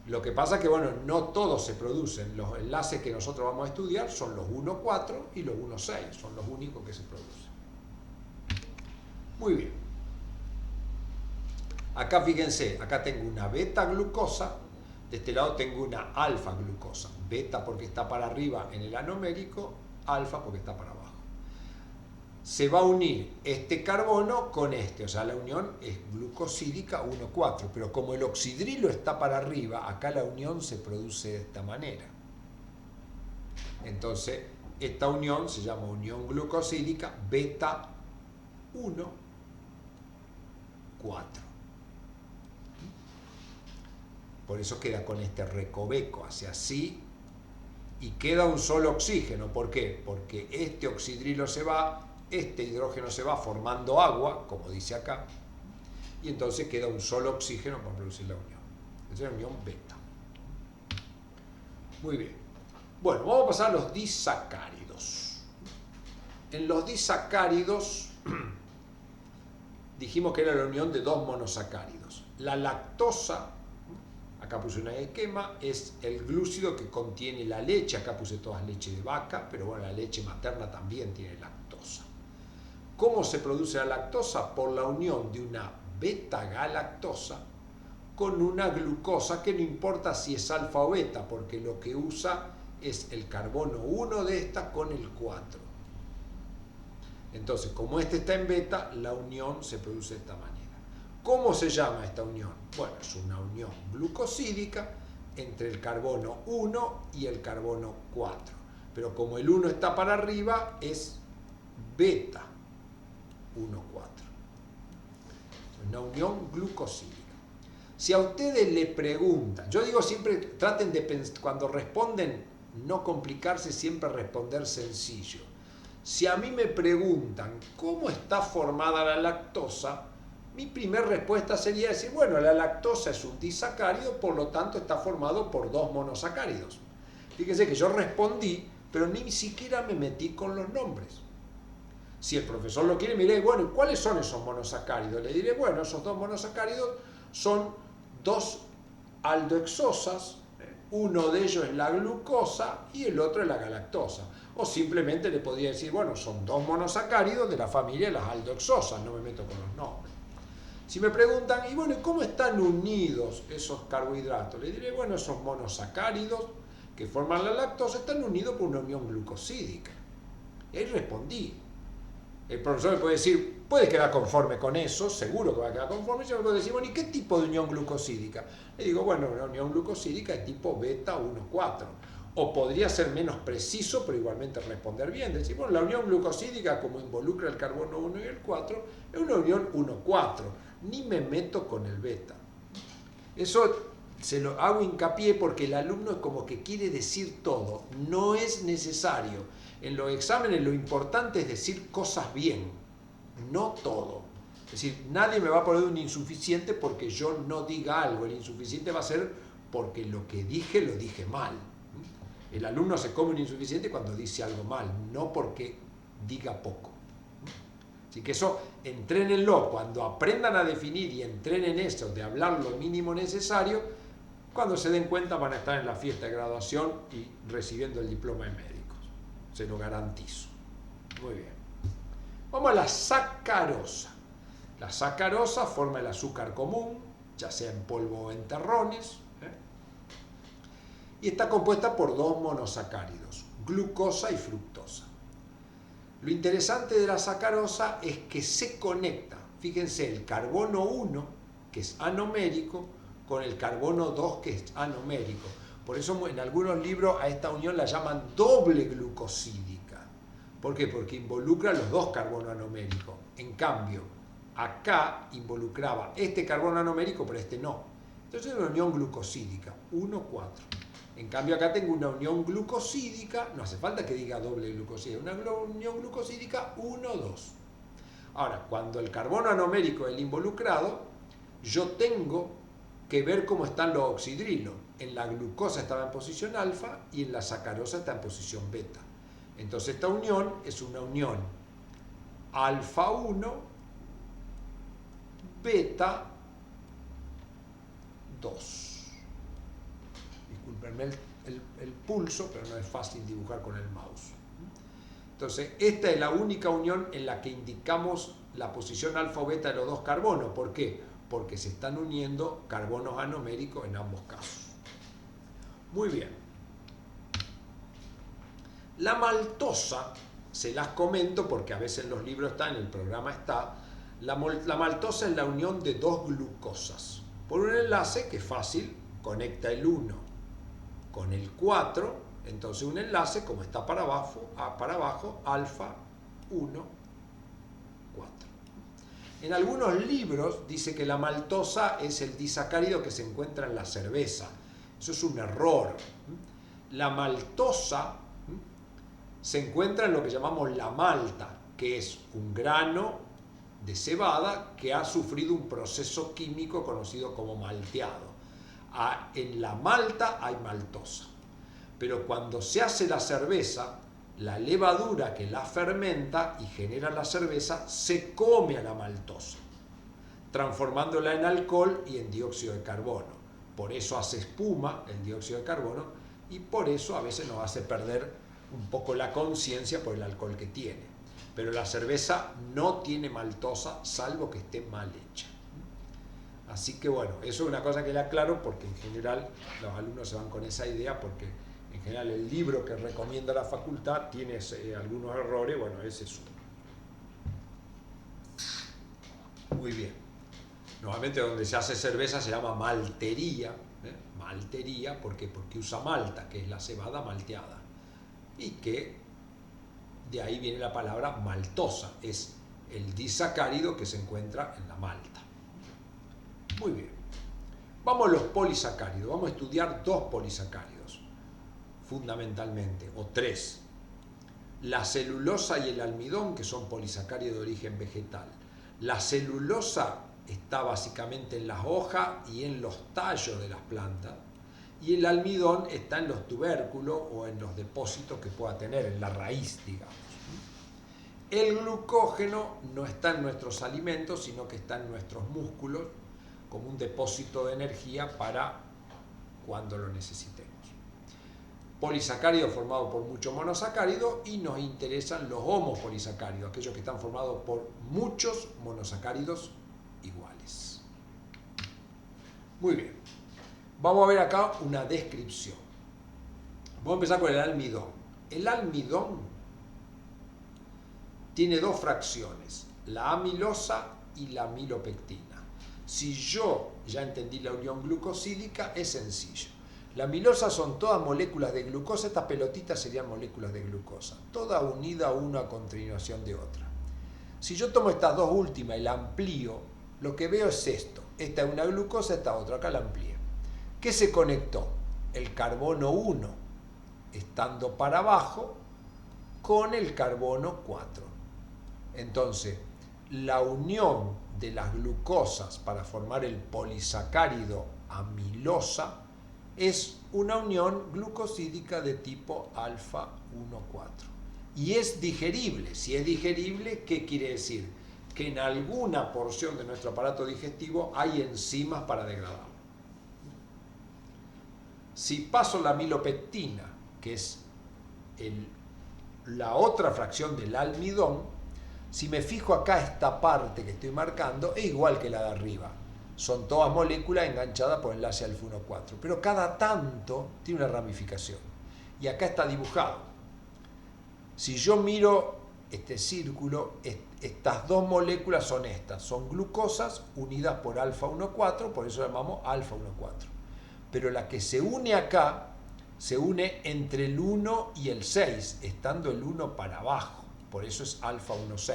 Lo que pasa es que, bueno, no todos se producen. Los enlaces que nosotros vamos a estudiar son los 1, 4 y los 1, 6. Son los únicos que se producen. Muy bien. Acá fíjense, acá tengo una beta glucosa. De este lado tengo una alfa glucosa. Beta porque está para arriba en el anomérico, alfa porque está para abajo. Se va a unir este carbono con este, o sea, la unión es glucosídica 1,4, pero como el oxidrilo está para arriba, acá la unión se produce de esta manera. Entonces, esta unión se llama unión glucosídica beta 1, 4. Por eso queda con este recoveco, hace así, y queda un solo oxígeno. ¿Por qué? Porque este oxidrilo se va, este hidrógeno se va formando agua, como dice acá, y entonces queda un solo oxígeno para producir la unión. Esa es la unión beta. Muy bien. Bueno, vamos a pasar a los disacáridos. En los disacáridos dijimos que era la unión de dos monosacáridos. La lactosa, acá puse un esquema, es el glúcido que contiene la leche. Acá puse todas leche de vaca, pero bueno, la leche materna también tiene lactosa. ¿Cómo se produce la lactosa? Por la unión de una beta-galactosa con una glucosa que no importa si es alfa o beta, porque lo que usa es el carbono 1 de esta con el 4. Entonces, como este está en beta, la unión se produce de esta manera. ¿Cómo se llama esta unión? Bueno, es una unión glucosídica entre el carbono 1 y el carbono 4. Pero como el 1 está para arriba, es beta 1, 4. Una unión glucosídica. Si a ustedes le preguntan, yo digo siempre, traten de pensar, cuando responden, no complicarse, siempre responder sencillo. Si a mí me preguntan cómo está formada la lactosa, mi primera respuesta sería decir, bueno, la lactosa es un disacárido, por lo tanto está formado por dos monosacáridos. Fíjense que yo respondí, pero ni siquiera me metí con los nombres. Si el profesor lo quiere, me diré, bueno, ¿cuáles son esos monosacáridos? Le diré, bueno, esos dos monosacáridos son dos aldohexosas, uno de ellos es la glucosa y el otro es la galactosa. O simplemente le podría decir, bueno, son dos monosacáridos de la familia de las aldohexosas, no me meto con los nombres. Si me preguntan, y bueno, ¿cómo están unidos esos carbohidratos? Le diré, bueno, esos monosacáridos que forman la lactosa están unidos por una unión glucosídica. Y ahí respondí. El profesor me puede decir, puede quedar conforme con eso, seguro que va a quedar conforme. Yo me puedo decir, bueno, ¿y qué tipo de unión glucosídica? Le digo, bueno, una unión glucosídica de tipo beta 1,4. O podría ser menos preciso, pero igualmente responder bien. Decir, bueno, la unión glucosídica, como involucra el carbono 1 y el 4, es una unión 1,4. Ni me meto con el beta. Eso se lo hago hincapié porque el alumno es como que quiere decir todo. No es necesario. En los exámenes lo importante es decir cosas bien, no todo. Es decir, nadie me va a poner un insuficiente porque yo no diga algo. El insuficiente va a ser porque lo que dije lo dije mal. El alumno se come un insuficiente cuando dice algo mal, no porque diga poco. Así que eso, entrénenlo. Cuando aprendan a definir y entrenen eso de hablar lo mínimo necesario, cuando se den cuenta van a estar en la fiesta de graduación y recibiendo el diploma de médicos. Se lo garantizo. Muy bien. Vamos a la sacarosa. La sacarosa forma el azúcar común, ya sea en polvo o en terrones, y está compuesta por dos monosacáridos, glucosa y fructosa. Lo interesante de la sacarosa es que se conecta, fíjense, el carbono 1, que es anomérico, con el carbono 2, que es anomérico. Por eso en algunos libros a esta unión la llaman doble glucosídica. ¿Por qué? Porque involucra los dos carbonos anoméricos. En cambio, acá involucraba este carbono anomérico, pero este no. Entonces es una unión glucosídica, 1,4. En cambio acá tengo una unión glucosídica, no hace falta que diga doble glucosídica, una unión glucosídica 1,2. Ahora, cuando el carbono anomérico es el involucrado, yo tengo que ver cómo están los oxidrilos. En la glucosa estaba en posición alfa y en la sacarosa está en posición beta. Entonces esta unión es una unión alfa 1, beta 2. Disculpenme el pulso, pero no es fácil dibujar con el mouse. Entonces, esta es la única unión en la que indicamos la posición alfa o beta de los dos carbonos. ¿Por qué? Porque se están uniendo carbonos anoméricos en ambos casos. Muy bien. La maltosa, se las comento porque a veces en los libros está, en el programa está. La maltosa es la unión de dos glucosas. Por un enlace que es fácil, conecta el 1 con el 4, entonces un enlace, como está para abajo, alfa 1, 4. En algunos libros dice que la maltosa es el disacárido que se encuentra en la cerveza. Eso es un error. La maltosa se encuentra en lo que llamamos la malta, que es un grano de cebada que ha sufrido un proceso químico conocido como malteado. En la malta hay maltosa, pero cuando se hace la cerveza, la levadura que la fermenta y genera la cerveza se come a la maltosa, transformándola en alcohol y en dióxido de carbono. Por eso hace espuma el dióxido de carbono y por eso a veces nos hace perder un poco la conciencia por el alcohol que tiene. Pero la cerveza no tiene maltosa salvo que esté mal hecha. Así que bueno, eso es una cosa que le aclaro porque en general los alumnos se van con esa idea porque en general el libro que recomienda la facultad tiene algunos errores, bueno, ese es uno. Muy bien. Normalmente donde se hace cerveza se llama maltería, maltería porque usa malta, que es la cebada malteada, y que de ahí viene la palabra maltosa, es el disacárido que se encuentra en la malta. Muy bien. Vamos a los polisacáridos. Vamos a estudiar dos polisacáridos, fundamentalmente, o tres. La celulosa y el almidón, que son polisacáridos de origen vegetal. La celulosa está básicamente en las hojas y en los tallos de las plantas, y el almidón está en los tubérculos o en los depósitos que pueda tener, en la raíz, digamos. El glucógeno no está en nuestros alimentos, sino que está en nuestros músculos, como un depósito de energía para cuando lo necesitemos. Polisacáridos formados por muchos monosacáridos y nos interesan los homopolisacáridos, aquellos que están formados por muchos monosacáridos iguales. Muy bien. Vamos a ver acá una descripción. Vamos a empezar con el almidón. El almidón tiene dos fracciones, la amilosa y la amilopectina. Si yo ya entendí la unión glucosídica, es sencillo. La amilosa son todas moléculas de glucosa, estas pelotitas serían moléculas de glucosa, toda unida una a continuación de otra. Si yo tomo estas dos últimas y la amplío, lo que veo es esto. Esta es una glucosa, esta otra, acá la amplié. ¿Qué se conectó? El carbono 1, estando para abajo, con el carbono 4. Entonces, la unión de las glucosas para formar el polisacárido amilosa es una unión glucosídica de tipo alfa 1,4. y es digerible. Si es digerible, ¿qué quiere decir? Que en alguna porción de nuestro aparato digestivo hay enzimas para degradarlo. Si paso la amilopectina, que es la otra fracción del almidón, si me fijo acá, esta parte que estoy marcando es igual que la de arriba. Son todas moléculas enganchadas por enlace alfa 1,4, pero cada tanto tiene una ramificación. Y acá está dibujado. Si yo miro este círculo, estas dos moléculas son estas, son glucosas unidas por alfa 1,4, por eso llamamos alfa 1,4. Pero la que se une acá, se une entre el 1 y el 6, estando el 1 para abajo, por eso es alfa 1,6.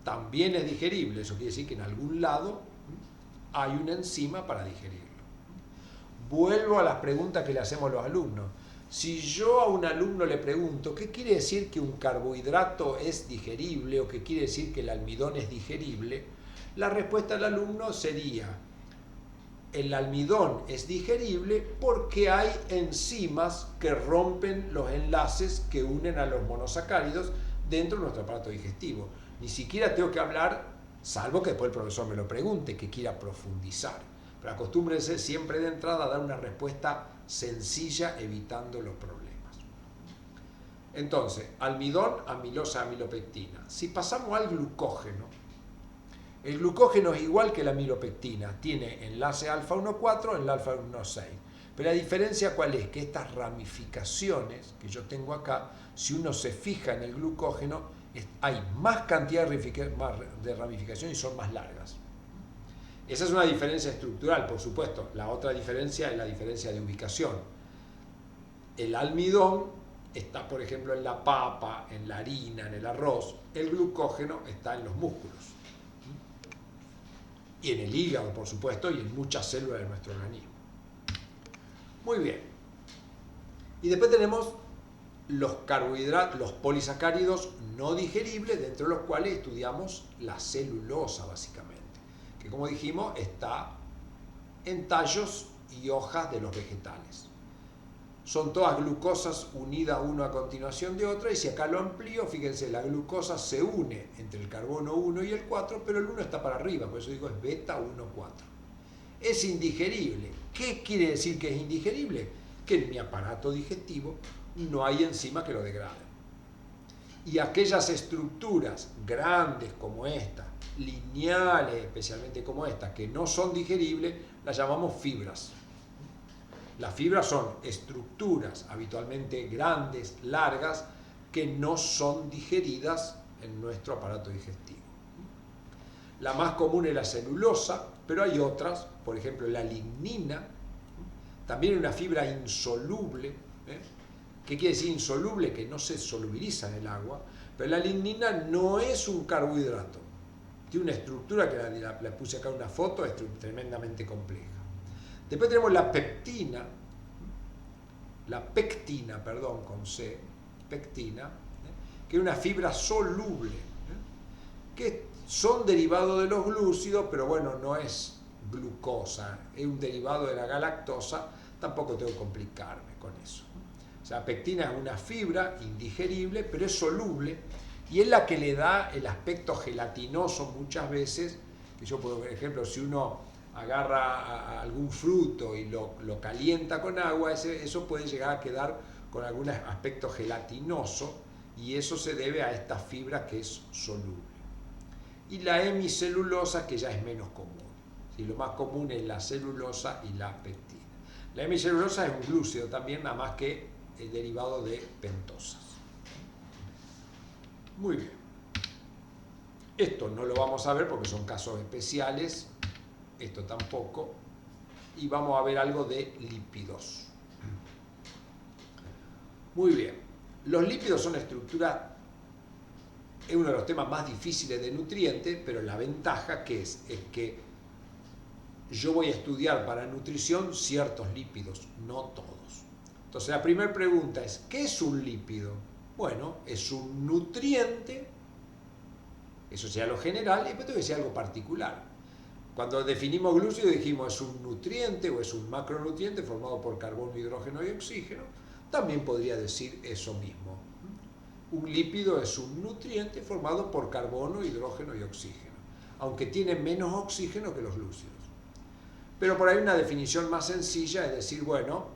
También es digerible, eso quiere decir que en algún lado hay una enzima para digerirlo. Vuelvo a las preguntas que le hacemos a los alumnos. Si yo a un alumno le pregunto, ¿qué quiere decir que un carbohidrato es digerible o qué quiere decir que el almidón es digerible? La respuesta del alumno sería, el almidón es digerible porque hay enzimas que rompen los enlaces que unen a los monosacáridos dentro de nuestro aparato digestivo. Ni siquiera tengo que hablar, salvo que después el profesor me lo pregunte, que quiera profundizar. Pero acostúmbrense siempre de entrada a dar una respuesta sencilla, evitando los problemas. Entonces, almidón, amilosa, amilopectina. Si pasamos al glucógeno, el glucógeno es igual que la amilopectina, tiene enlace alfa 1,4, enlace alfa 1,6. Pero la diferencia ¿cuál es? Que estas ramificaciones que yo tengo acá, si uno se fija en el glucógeno, hay más cantidad de ramificación y son más largas. Esa es una diferencia estructural, por supuesto. La otra diferencia es la diferencia de ubicación. El almidón está, por ejemplo, en la papa, en la harina, en el arroz. El glucógeno está en los músculos. Y en el hígado, por supuesto, y en muchas células de nuestro organismo. Muy bien. Y después tenemos los carbohidratos, los polisacáridos no digeribles, dentro de los cuales estudiamos la celulosa, básicamente, que como dijimos está en tallos y hojas de los vegetales. Son todas glucosas unidas una a continuación de otra, y si acá lo amplío, fíjense, la glucosa se une entre el carbono 1 y el 4, pero el 1 está para arriba, por eso digo es beta 1,4. Es indigerible. ¿Qué quiere decir que es indigerible? Que en mi aparato digestivo no hay enzima que lo degrade. Y aquellas estructuras grandes como esta, lineales especialmente como esta, que no son digeribles, las llamamos fibras. Las fibras son estructuras habitualmente grandes, largas, que no son digeridas en nuestro aparato digestivo. La más común es la celulosa, pero hay otras, por ejemplo la lignina, también una fibra insoluble. ¿Qué quiere decir insoluble? Que no se solubiliza en el agua, pero la lignina no es un carbohidrato. Tiene una estructura que la puse acá en una foto, es tremendamente compleja. Después tenemos la pectina, con C, pectina, que es una fibra soluble, que son derivados de los glúcidos, pero bueno, no es glucosa, es un derivado de la galactosa, tampoco tengo que complicarme con eso. O sea, pectina es una fibra indigerible, pero es soluble, y es la que le da el aspecto gelatinoso muchas veces, que yo por ejemplo, si uno agarra a algún fruto y lo calienta con agua, eso puede llegar a quedar con algún aspecto gelatinoso, y eso se debe a esta fibra que es soluble. Y la hemicelulosa, que ya es menos común. ¿Sí? Lo más común es la celulosa y la pectina. La hemicelulosa es un glúcido también, nada más que el derivado de pentosas. Muy bien. Esto no lo vamos a ver porque son casos especiales. Esto tampoco, y vamos a ver algo de lípidos. Muy bien, los lípidos son estructura, es uno de los temas más difíciles de nutrientes, pero la ventaja que es que yo voy a estudiar para nutrición ciertos lípidos, no todos. Entonces la primera pregunta es, ¿qué es un lípido? Bueno, es un nutriente, eso sea lo general, y después tengo que decir algo particular. Cuando definimos glúcido dijimos es un nutriente o es un macronutriente formado por carbono, hidrógeno y oxígeno. También podría decir eso mismo. Un lípido es un nutriente formado por carbono, hidrógeno y oxígeno, aunque tiene menos oxígeno que los glúcidos. Pero por ahí una definición más sencilla es decir, bueno,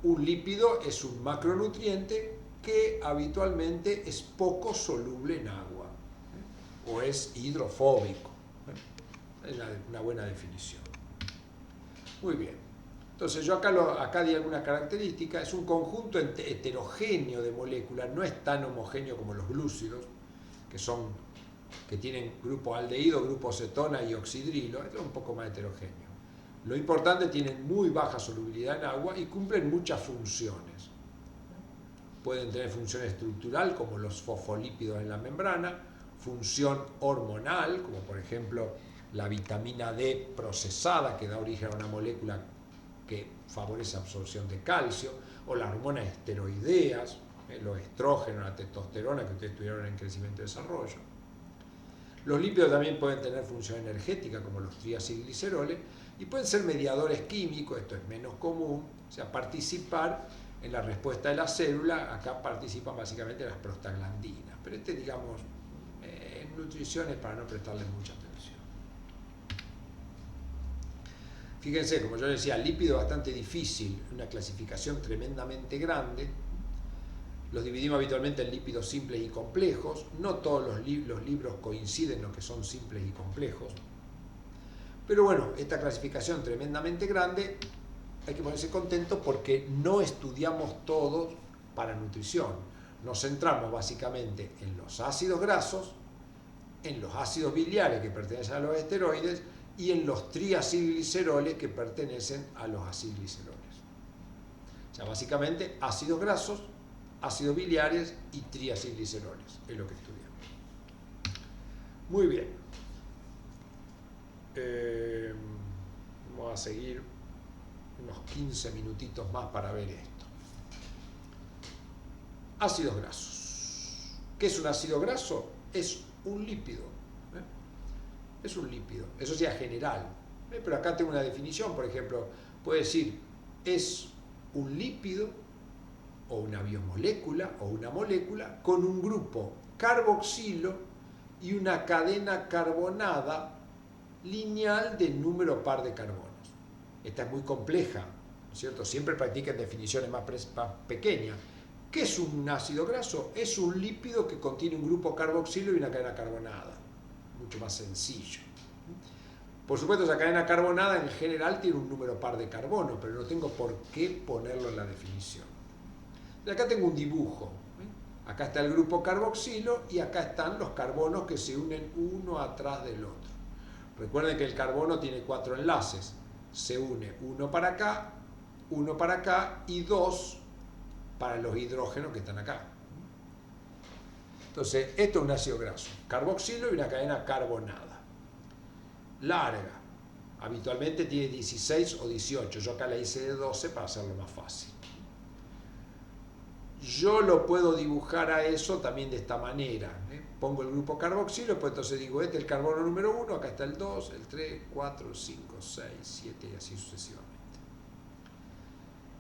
un lípido es un macronutriente que habitualmente es poco soluble en agua, o es hidrofóbico. Es una buena definición. Muy bien. Entonces yo acá di algunas características. Es un conjunto heterogéneo de moléculas, no es tan homogéneo como los glúcidos, que tienen grupo aldehído, grupo cetona y oxidrilo. Esto es un poco más heterogéneo. Lo importante, tienen muy baja solubilidad en agua y cumplen muchas funciones. Pueden tener función estructural, como los fosfolípidos en la membrana, función hormonal, como por ejemplo la vitamina D procesada, que da origen a una molécula que favorece absorción de calcio, o las hormonas esteroideas, los estrógenos, la testosterona, que ustedes estudiaron en crecimiento y desarrollo. Los lípidos también pueden tener función energética, como los triacilgliceroles, y pueden ser mediadores químicos, esto es menos común, o sea, participar en la respuesta de la célula. Acá participan básicamente las prostaglandinas, pero digamos, en nutrición es para no prestarle mucha atención. Fíjense, como yo decía, el lípido es bastante difícil, una clasificación tremendamente grande. Los dividimos habitualmente en lípidos simples y complejos. No todos los libros coinciden en lo que son simples y complejos. Pero bueno, esta clasificación tremendamente grande, hay que ponerse contento porque no estudiamos todos para nutrición. Nos centramos básicamente en los ácidos grasos, en los ácidos biliares que pertenecen a los esteroides y en los triacilgliceroles que pertenecen a los acilgliceroles. O sea, básicamente ácidos grasos, ácidos biliares y triacilgliceroles es lo que estudiamos. Muy bien. Vamos a seguir unos 15 minutitos más para ver esto. Ácidos grasos. ¿Qué es un ácido graso? Es un lípido. Es un lípido. Eso sea general. Pero acá tengo una definición, por ejemplo, puede decir, es un lípido o una biomolécula o una molécula con un grupo carboxilo y una cadena carbonada lineal de número par de carbonos. Esta es muy compleja, ¿no es cierto? Siempre practiquen definiciones más pequeñas. ¿Qué es un ácido graso? Es un lípido que contiene un grupo carboxilo y una cadena carbonada. Mucho más sencillo. Por supuesto, esa cadena carbonada en general tiene un número par de carbonos, pero no tengo por qué ponerlo en la definición. Y acá tengo un dibujo. Acá está el grupo carboxilo y acá están los carbonos que se unen uno atrás del otro. Recuerden que el carbono tiene 4 enlaces. Se une uno para acá y 2 para los hidrógenos que están acá. Entonces, esto es un ácido graso. Carboxilo y una cadena carbonada. Larga. Habitualmente tiene 16 o 18. Yo acá la hice de 12 para hacerlo más fácil. Yo lo puedo dibujar a eso también de esta manera. Pongo el grupo carboxilo, pues entonces digo, este es el carbono número 1, acá está el 2, el 3, 4, 5, 6, 7 y así sucesivamente.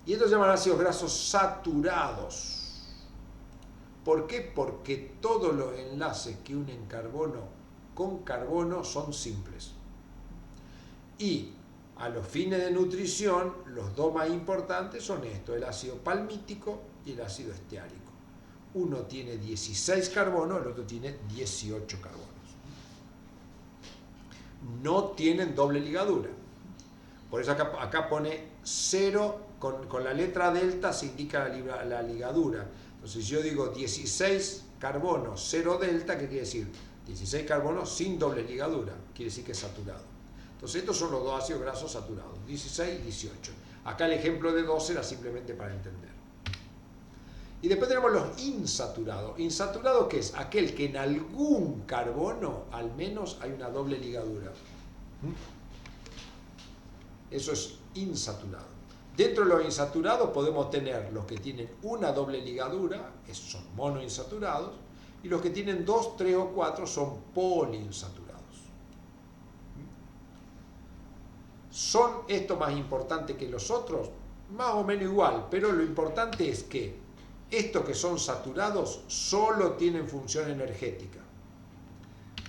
Y estos se llaman ácidos grasos saturados. ¿Por qué? Porque todos los enlaces que unen carbono con carbono son simples. Y a los fines de nutrición, los dos más importantes son estos, el ácido palmítico y el ácido esteárico. Uno tiene 16 carbonos, el otro tiene 18 carbonos. No tienen doble ligadura. Por eso acá pone 0, con la letra delta se indica la ligadura. Entonces si yo digo 16 carbonos, 0 delta, ¿qué quiere decir? 16 carbonos sin doble ligadura, quiere decir que es saturado. Entonces estos son los dos ácidos grasos saturados, 16 y 18. Acá el ejemplo de 12 era simplemente para entender. Y después tenemos los insaturados. ¿Insaturado qué es? Aquel que en algún carbono al menos hay una doble ligadura. Eso es insaturado. Dentro de los insaturados podemos tener los que tienen una doble ligadura, esos son monoinsaturados, y los que tienen 2, 3 o 4 son poliinsaturados. ¿Son estos más importantes que los otros? Más o menos igual, pero lo importante es que Estos que son saturados solo tienen función energética.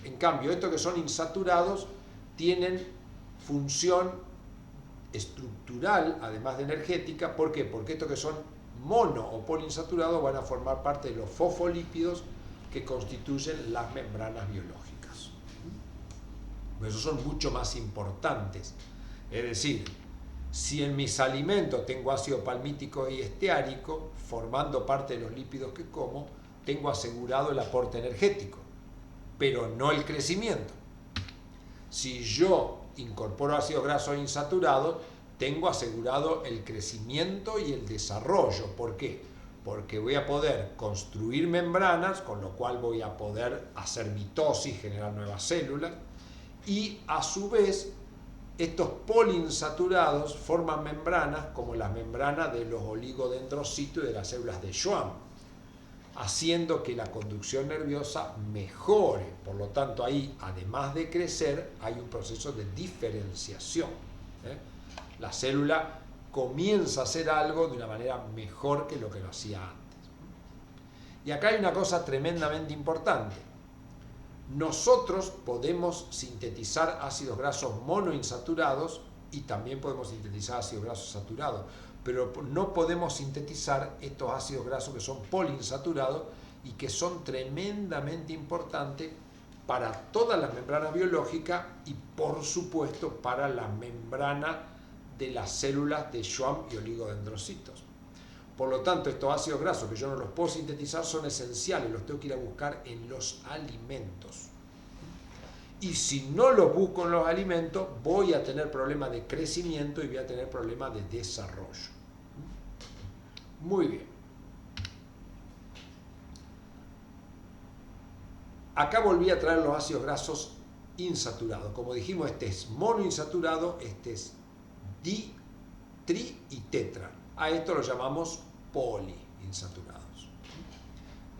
En cambio, estos que son insaturados tienen función estructural, además de energética. ¿Por qué? Porque estos que son mono o poliinsaturados van a formar parte de los fosfolípidos que constituyen las membranas biológicas. Esos son mucho más importantes. Es decir, si en mis alimentos tengo ácido palmítico y esteárico, formando parte de los lípidos que como, tengo asegurado el aporte energético, pero no el crecimiento. Si yo incorporo ácidos grasos insaturados, tengo asegurado el crecimiento y el desarrollo. ¿Por qué? Porque voy a poder construir membranas, con lo cual voy a poder hacer mitosis, generar nuevas células, y a su vez estos poliinsaturados forman membranas como las membranas de los oligodendrocitos y de las células de Schwann, haciendo que la conducción nerviosa mejore. Por lo tanto, ahí, además de crecer, hay un proceso de diferenciación. La célula comienza a hacer algo de una manera mejor que lo que lo hacía antes. Y acá hay una cosa tremendamente importante. Nosotros podemos sintetizar ácidos grasos monoinsaturados y también podemos sintetizar ácidos grasos saturados, pero no podemos sintetizar estos ácidos grasos que son poliinsaturados y que son tremendamente importantes para todas las membranas biológicas y, por supuesto, para la membrana de las células de Schwann y oligodendrocitos. Por lo tanto, estos ácidos grasos que yo no los puedo sintetizar son esenciales, los tengo que ir a buscar en los alimentos. Y si no los busco en los alimentos, voy a tener problemas de crecimiento y voy a tener problemas de desarrollo. Muy bien. Acá volví a traer los ácidos grasos insaturados. Como dijimos, este es monoinsaturado, este es di, tri y tetra. A esto lo llamamos poliinsaturados.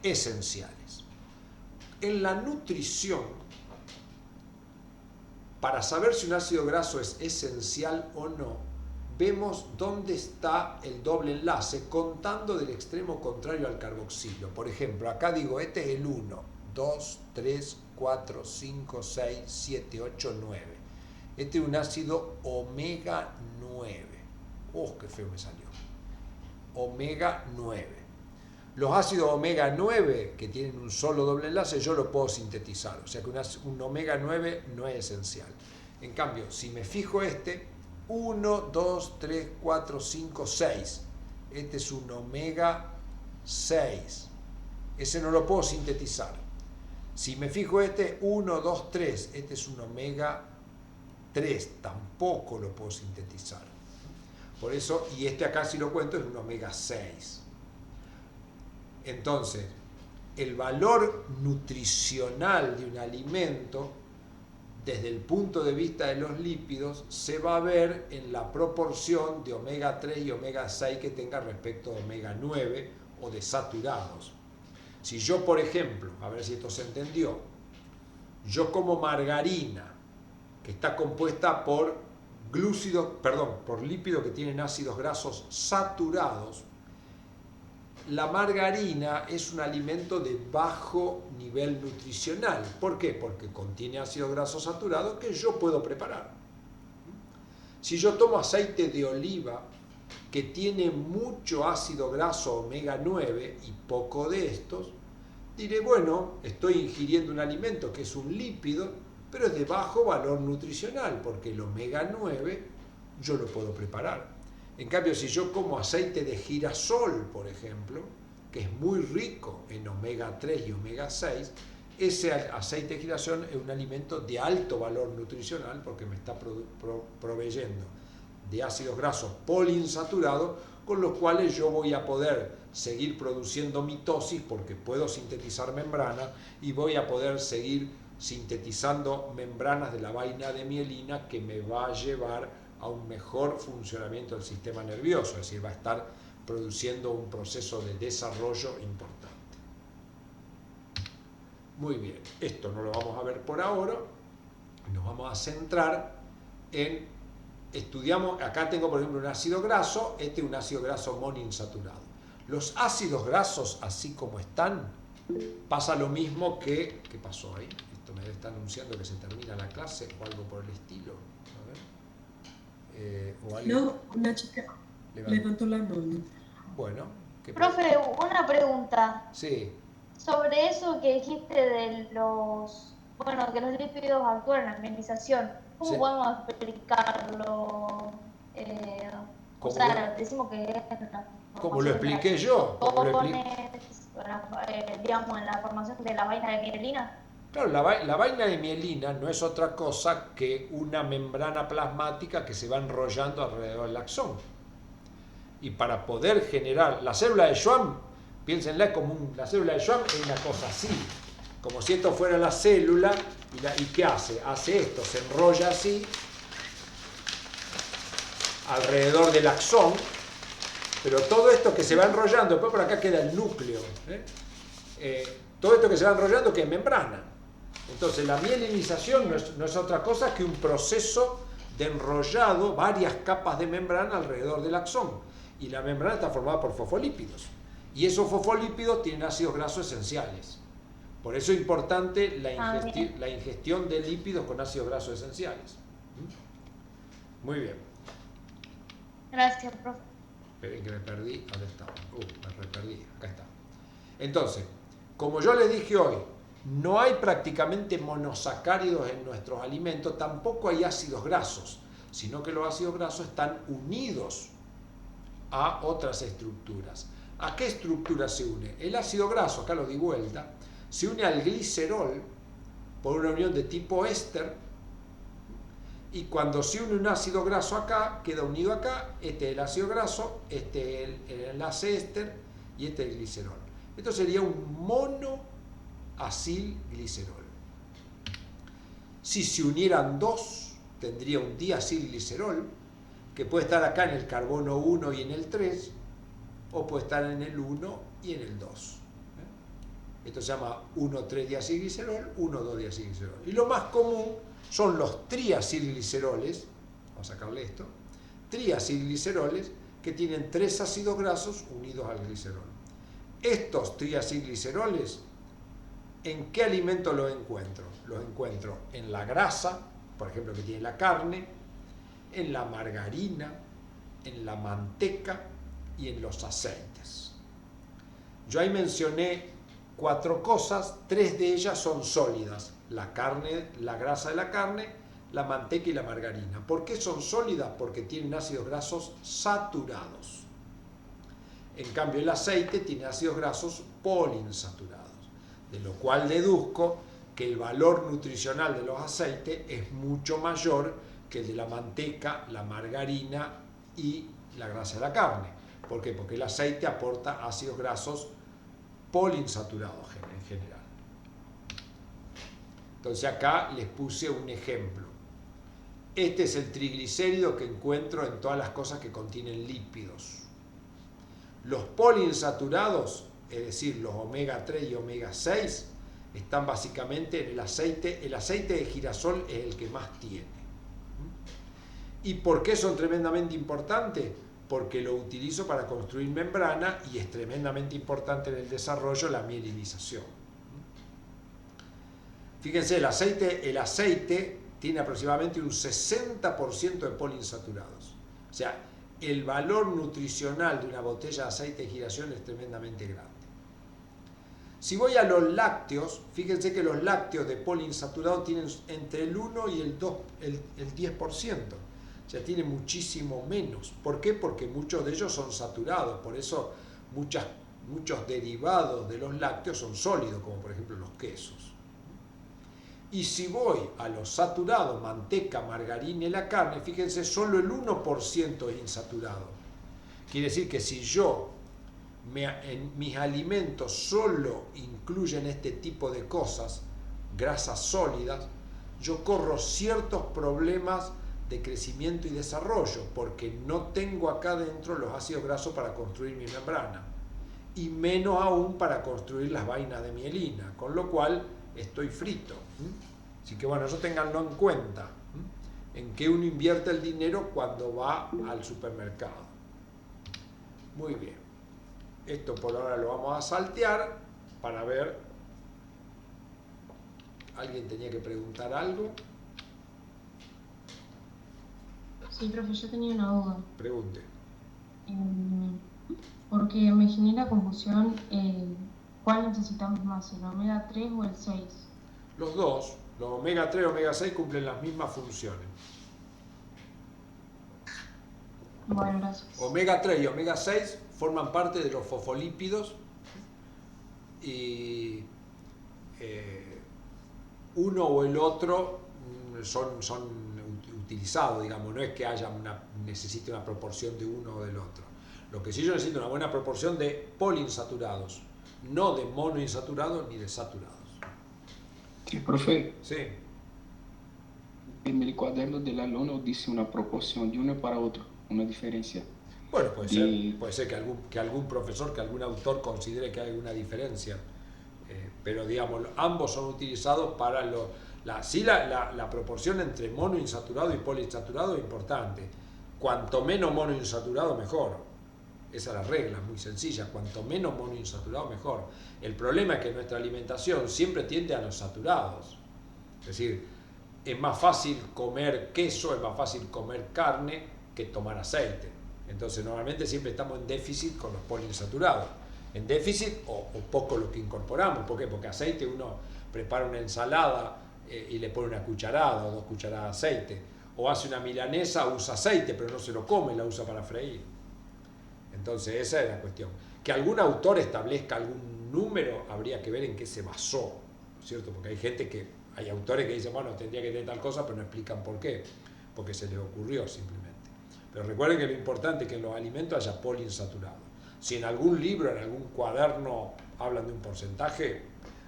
Esenciales. En la nutrición, para saber si un ácido graso es esencial o no, vemos dónde está el doble enlace contando del extremo contrario al carboxilo. Por ejemplo, acá digo, este es el 1, 2, 3, 4, 5, 6, 7, 8, 9. Este es un ácido omega 9. ¡Oh, qué feo me salió! Omega 9. Los ácidos omega 9 que tienen un solo doble enlace yo lo puedo sintetizar, o sea que un omega 9 no es esencial. En cambio, si me fijo 1, 2, 3, 4, 5, 6, este es un omega 6, ese no lo puedo sintetizar. Si me fijo 1, 2, 3, este es un omega 3, tampoco lo puedo sintetizar. Por eso, y acá si lo cuento es un omega 6. Entonces, el valor nutricional de un alimento, desde el punto de vista de los lípidos, se va a ver en la proporción de omega 3 y omega 6 que tenga respecto de omega 9 o de saturados. Si yo, por ejemplo, a ver si esto se entendió, yo como margarina, que está compuesta por por lípidos que tienen ácidos grasos saturados, la margarina es un alimento de bajo nivel nutricional. ¿Por qué? Porque contiene ácidos grasos saturados que yo puedo preparar. Si yo tomo aceite de oliva que tiene mucho ácido graso omega 9 y poco de estos, diré, bueno, estoy ingiriendo un alimento que es un lípido, pero es de bajo valor nutricional, porque el omega 9 yo lo puedo preparar. En cambio, si yo como aceite de girasol, por ejemplo, que es muy rico en omega 3 y omega 6, ese aceite de girasol es un alimento de alto valor nutricional porque me está proveyendo de ácidos grasos poliinsaturados, con los cuales yo voy a poder seguir produciendo mitosis porque puedo sintetizar membranas y voy a poder seguir sintetizando membranas de la vaina de mielina que me va a llevar a un mejor funcionamiento del sistema nervioso, es decir, va a estar produciendo un proceso de desarrollo importante. Muy bien, esto no lo vamos a ver por ahora, nos vamos a centrar en, estudiamos, acá tengo por ejemplo un ácido graso, este es un ácido graso monoinsaturado. Los ácidos grasos, así como están, pasa lo mismo que... ¿Qué pasó ahí? Esto me está anunciando que se termina la clase o algo por el estilo. A ver. O alguien No, una chica levantó la mano. Bueno. ¿qué Profe, una pregunta. Sí. Sobre eso que dijiste de los... Bueno, que los lípidos actúan en la mineralización. ¿Cómo Sí. podemos explicarlo? O sea, decimos que es... Como lo expliqué yo. Como lo digamos, en la formación de la vaina de mielina. Claro, la vaina de mielina no es otra cosa que una membrana plasmática que se va enrollando alrededor del axón. Y para poder generar la célula de Schwann, piénsenla como la célula de Schwann es una cosa así, como si esto fuera la célula. ¿Y qué hace? Hace esto, se enrolla así alrededor del axón, pero todo esto que se va enrollando, después por acá queda el núcleo, todo esto que se va enrollando que es membrana. Entonces la mielinización no es otra cosa que un proceso de enrollado, varias capas de membrana alrededor del axón, y la membrana está formada por fosfolípidos, y esos fosfolípidos tienen ácidos grasos esenciales. Por eso es importante la ingestión de lípidos con ácidos grasos esenciales. Muy bien. Gracias, profe. Esperen que me perdí. ¿Dónde estaba? Me perdí. Acá está. Entonces, como yo les dije hoy, no hay prácticamente monosacáridos en nuestros alimentos, tampoco hay ácidos grasos, sino que los ácidos grasos están unidos a otras estructuras. ¿A qué estructura se une? El ácido graso, acá lo di vuelta, se une al glicerol por una unión de tipo éster, y cuando se une un ácido graso acá, queda unido acá, este es el ácido graso, este es el enlace éster y este es el glicerol. Esto sería un monoacilglicerol. Si se unieran dos, tendría un diacilglicerol, que puede estar acá en el carbono 1 y en el 3, o puede estar en el 1 y en el 2. Esto se llama 1,3-diacilglicerol, 1,2-diacilglicerol. Y lo más común son los triacilgliceroles, vamos a sacarle esto, triacilgliceroles que tienen 3 ácidos grasos unidos al glicerol. Estos triacilgliceroles, ¿en qué alimento los encuentro? Los encuentro en la grasa, por ejemplo, que tiene la carne, en la margarina, en la manteca y en los aceites. Yo ahí mencioné 4 cosas, 3 de ellas son sólidas: la carne, la grasa de la carne, la manteca y la margarina. ¿Por qué son sólidas? Porque tienen ácidos grasos saturados. En cambio, el aceite tiene ácidos grasos poliinsaturados, de lo cual deduzco que el valor nutricional de los aceites es mucho mayor que el de la manteca, la margarina y la grasa de la carne. ¿Por qué? Porque el aceite aporta ácidos grasos poliinsaturados en general. Entonces acá les puse un ejemplo. Este es el triglicérido que encuentro en todas las cosas que contienen lípidos. Los poliinsaturados, es decir, los omega 3 y omega 6, están básicamente en el aceite. El aceite de girasol es el que más tiene. ¿Y por qué son tremendamente importantes? Porque lo utilizo para construir membrana y es tremendamente importante en el desarrollo la mielinización. Fíjense, el aceite tiene aproximadamente un 60% de poliinsaturados. O sea, el valor nutricional de una botella de aceite de girasol es tremendamente grande. Si voy a los lácteos, fíjense que los lácteos de poliinsaturados tienen entre el 1 y el 10%. O sea, tiene muchísimo menos. ¿Por qué? Porque muchos de ellos son saturados. Por eso muchos derivados de los lácteos son sólidos, como por ejemplo los quesos. Y si voy a los saturados, manteca, margarina y la carne, fíjense, solo el 1% es insaturado. Quiere decir que si yo en mis alimentos solo incluyen este tipo de cosas, grasas sólidas, yo corro ciertos problemas de crecimiento y desarrollo, porque no tengo acá dentro los ácidos grasos para construir mi membrana, y menos aún para construir las vainas de mielina, con lo cual estoy frito. Así que bueno, eso ténganlo en cuenta, en qué uno invierte el dinero cuando va al supermercado. Muy bien. Esto por ahora lo vamos a saltear para ver. ¿Alguien tenía que preguntar algo? Sí, profe, yo tenía una duda. Pregunte. Porque me genera confusión cuál necesitamos más, el omega 3 o el 6. Los dos, los omega 3 y omega 6 cumplen las mismas funciones. Bueno, gracias. Omega 3 y omega 6 forman parte de los fosfolípidos y uno o el otro son utilizados, digamos, no es que necesite una proporción de uno o del otro. Lo que sí yo necesito es una buena proporción de poliinsaturados, no de monoinsaturados ni de saturados. Sí, profe, Sí. en el cuaderno del alumno dice una proporción de uno para otro, una diferencia. Bueno, puede ser que algún profesor, que algún autor considere que hay alguna diferencia, pero digamos, ambos son utilizados para la proporción entre monoinsaturado y poliinsaturado es importante. Cuanto menos monoinsaturado, mejor. Esa es la regla, muy sencilla. Cuanto menos monoinsaturado, mejor. El problema es que nuestra alimentación siempre tiende a los saturados. Es decir, es más fácil comer queso, es más fácil comer carne que tomar aceite. Entonces, normalmente siempre estamos en déficit con los poliinsaturados. En déficit o poco lo que incorporamos. ¿Por qué? Porque aceite uno prepara una ensalada y le pone una cucharada o 2 cucharadas de aceite. O hace una milanesa, usa aceite, pero no se lo come, la usa para freír. Entonces esa es la cuestión. Que algún autor establezca algún número, habría que ver en qué se basó, ¿no es cierto? Porque hay autores que dicen, bueno, tendría que tener tal cosa, pero no explican por qué, porque se les ocurrió simplemente. Pero recuerden que lo importante es que en los alimentos haya poliinsaturados. Si en algún libro, en algún cuaderno hablan de un porcentaje,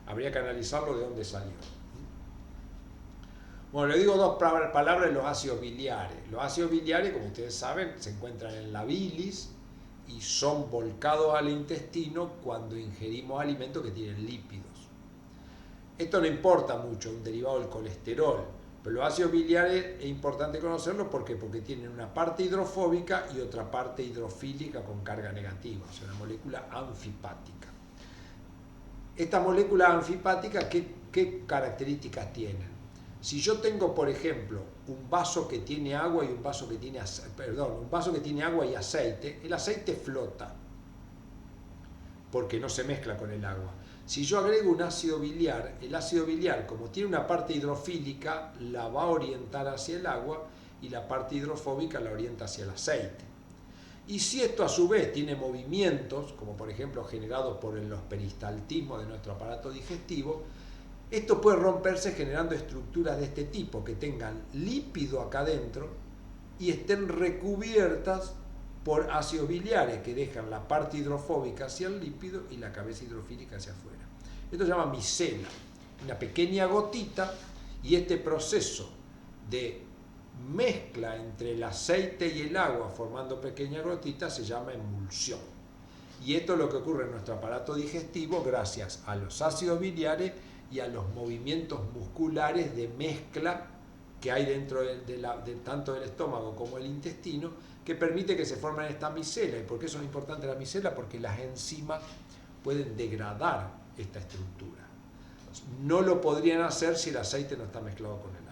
habría que analizarlo de dónde salió. Bueno, le digo 2 palabras de los ácidos biliares. Los ácidos biliares, como ustedes saben, se encuentran en la bilis y son volcados al intestino cuando ingerimos alimentos que tienen lípidos. Esto no importa mucho, un derivado del colesterol, pero los ácidos biliares es importante conocerlos porque tienen una parte hidrofóbica y otra parte hidrofílica con carga negativa, o sea, una molécula anfipática. Esta molécula anfipática, ¿qué características tienen? Si yo tengo, por ejemplo, un vaso que tiene agua y un vaso que tiene agua y aceite, el aceite flota porque no se mezcla con el agua. Si yo agrego un ácido biliar, el ácido biliar, como tiene una parte hidrofílica, la va a orientar hacia el agua y la parte hidrofóbica la orienta hacia el aceite. Y si esto a su vez tiene movimientos, como por ejemplo generados por los peristaltismos de nuestro aparato digestivo, esto puede romperse generando estructuras de este tipo, que tengan lípido acá adentro y estén recubiertas por ácidos biliares que dejan la parte hidrofóbica hacia el lípido y la cabeza hidrofílica hacia afuera. Esto se llama micela, una pequeña gotita, y este proceso de mezcla entre el aceite y el agua formando pequeñas gotitas se llama emulsión. Y esto es lo que ocurre en nuestro aparato digestivo gracias a los ácidos biliares y a los movimientos musculares de mezcla que hay dentro tanto del estómago como el intestino, que permite que se formen esta micela. ¿Y por qué son importantes las micelas? Porque las enzimas pueden degradar esta estructura. No lo podrían hacer si el aceite no está mezclado con el agua.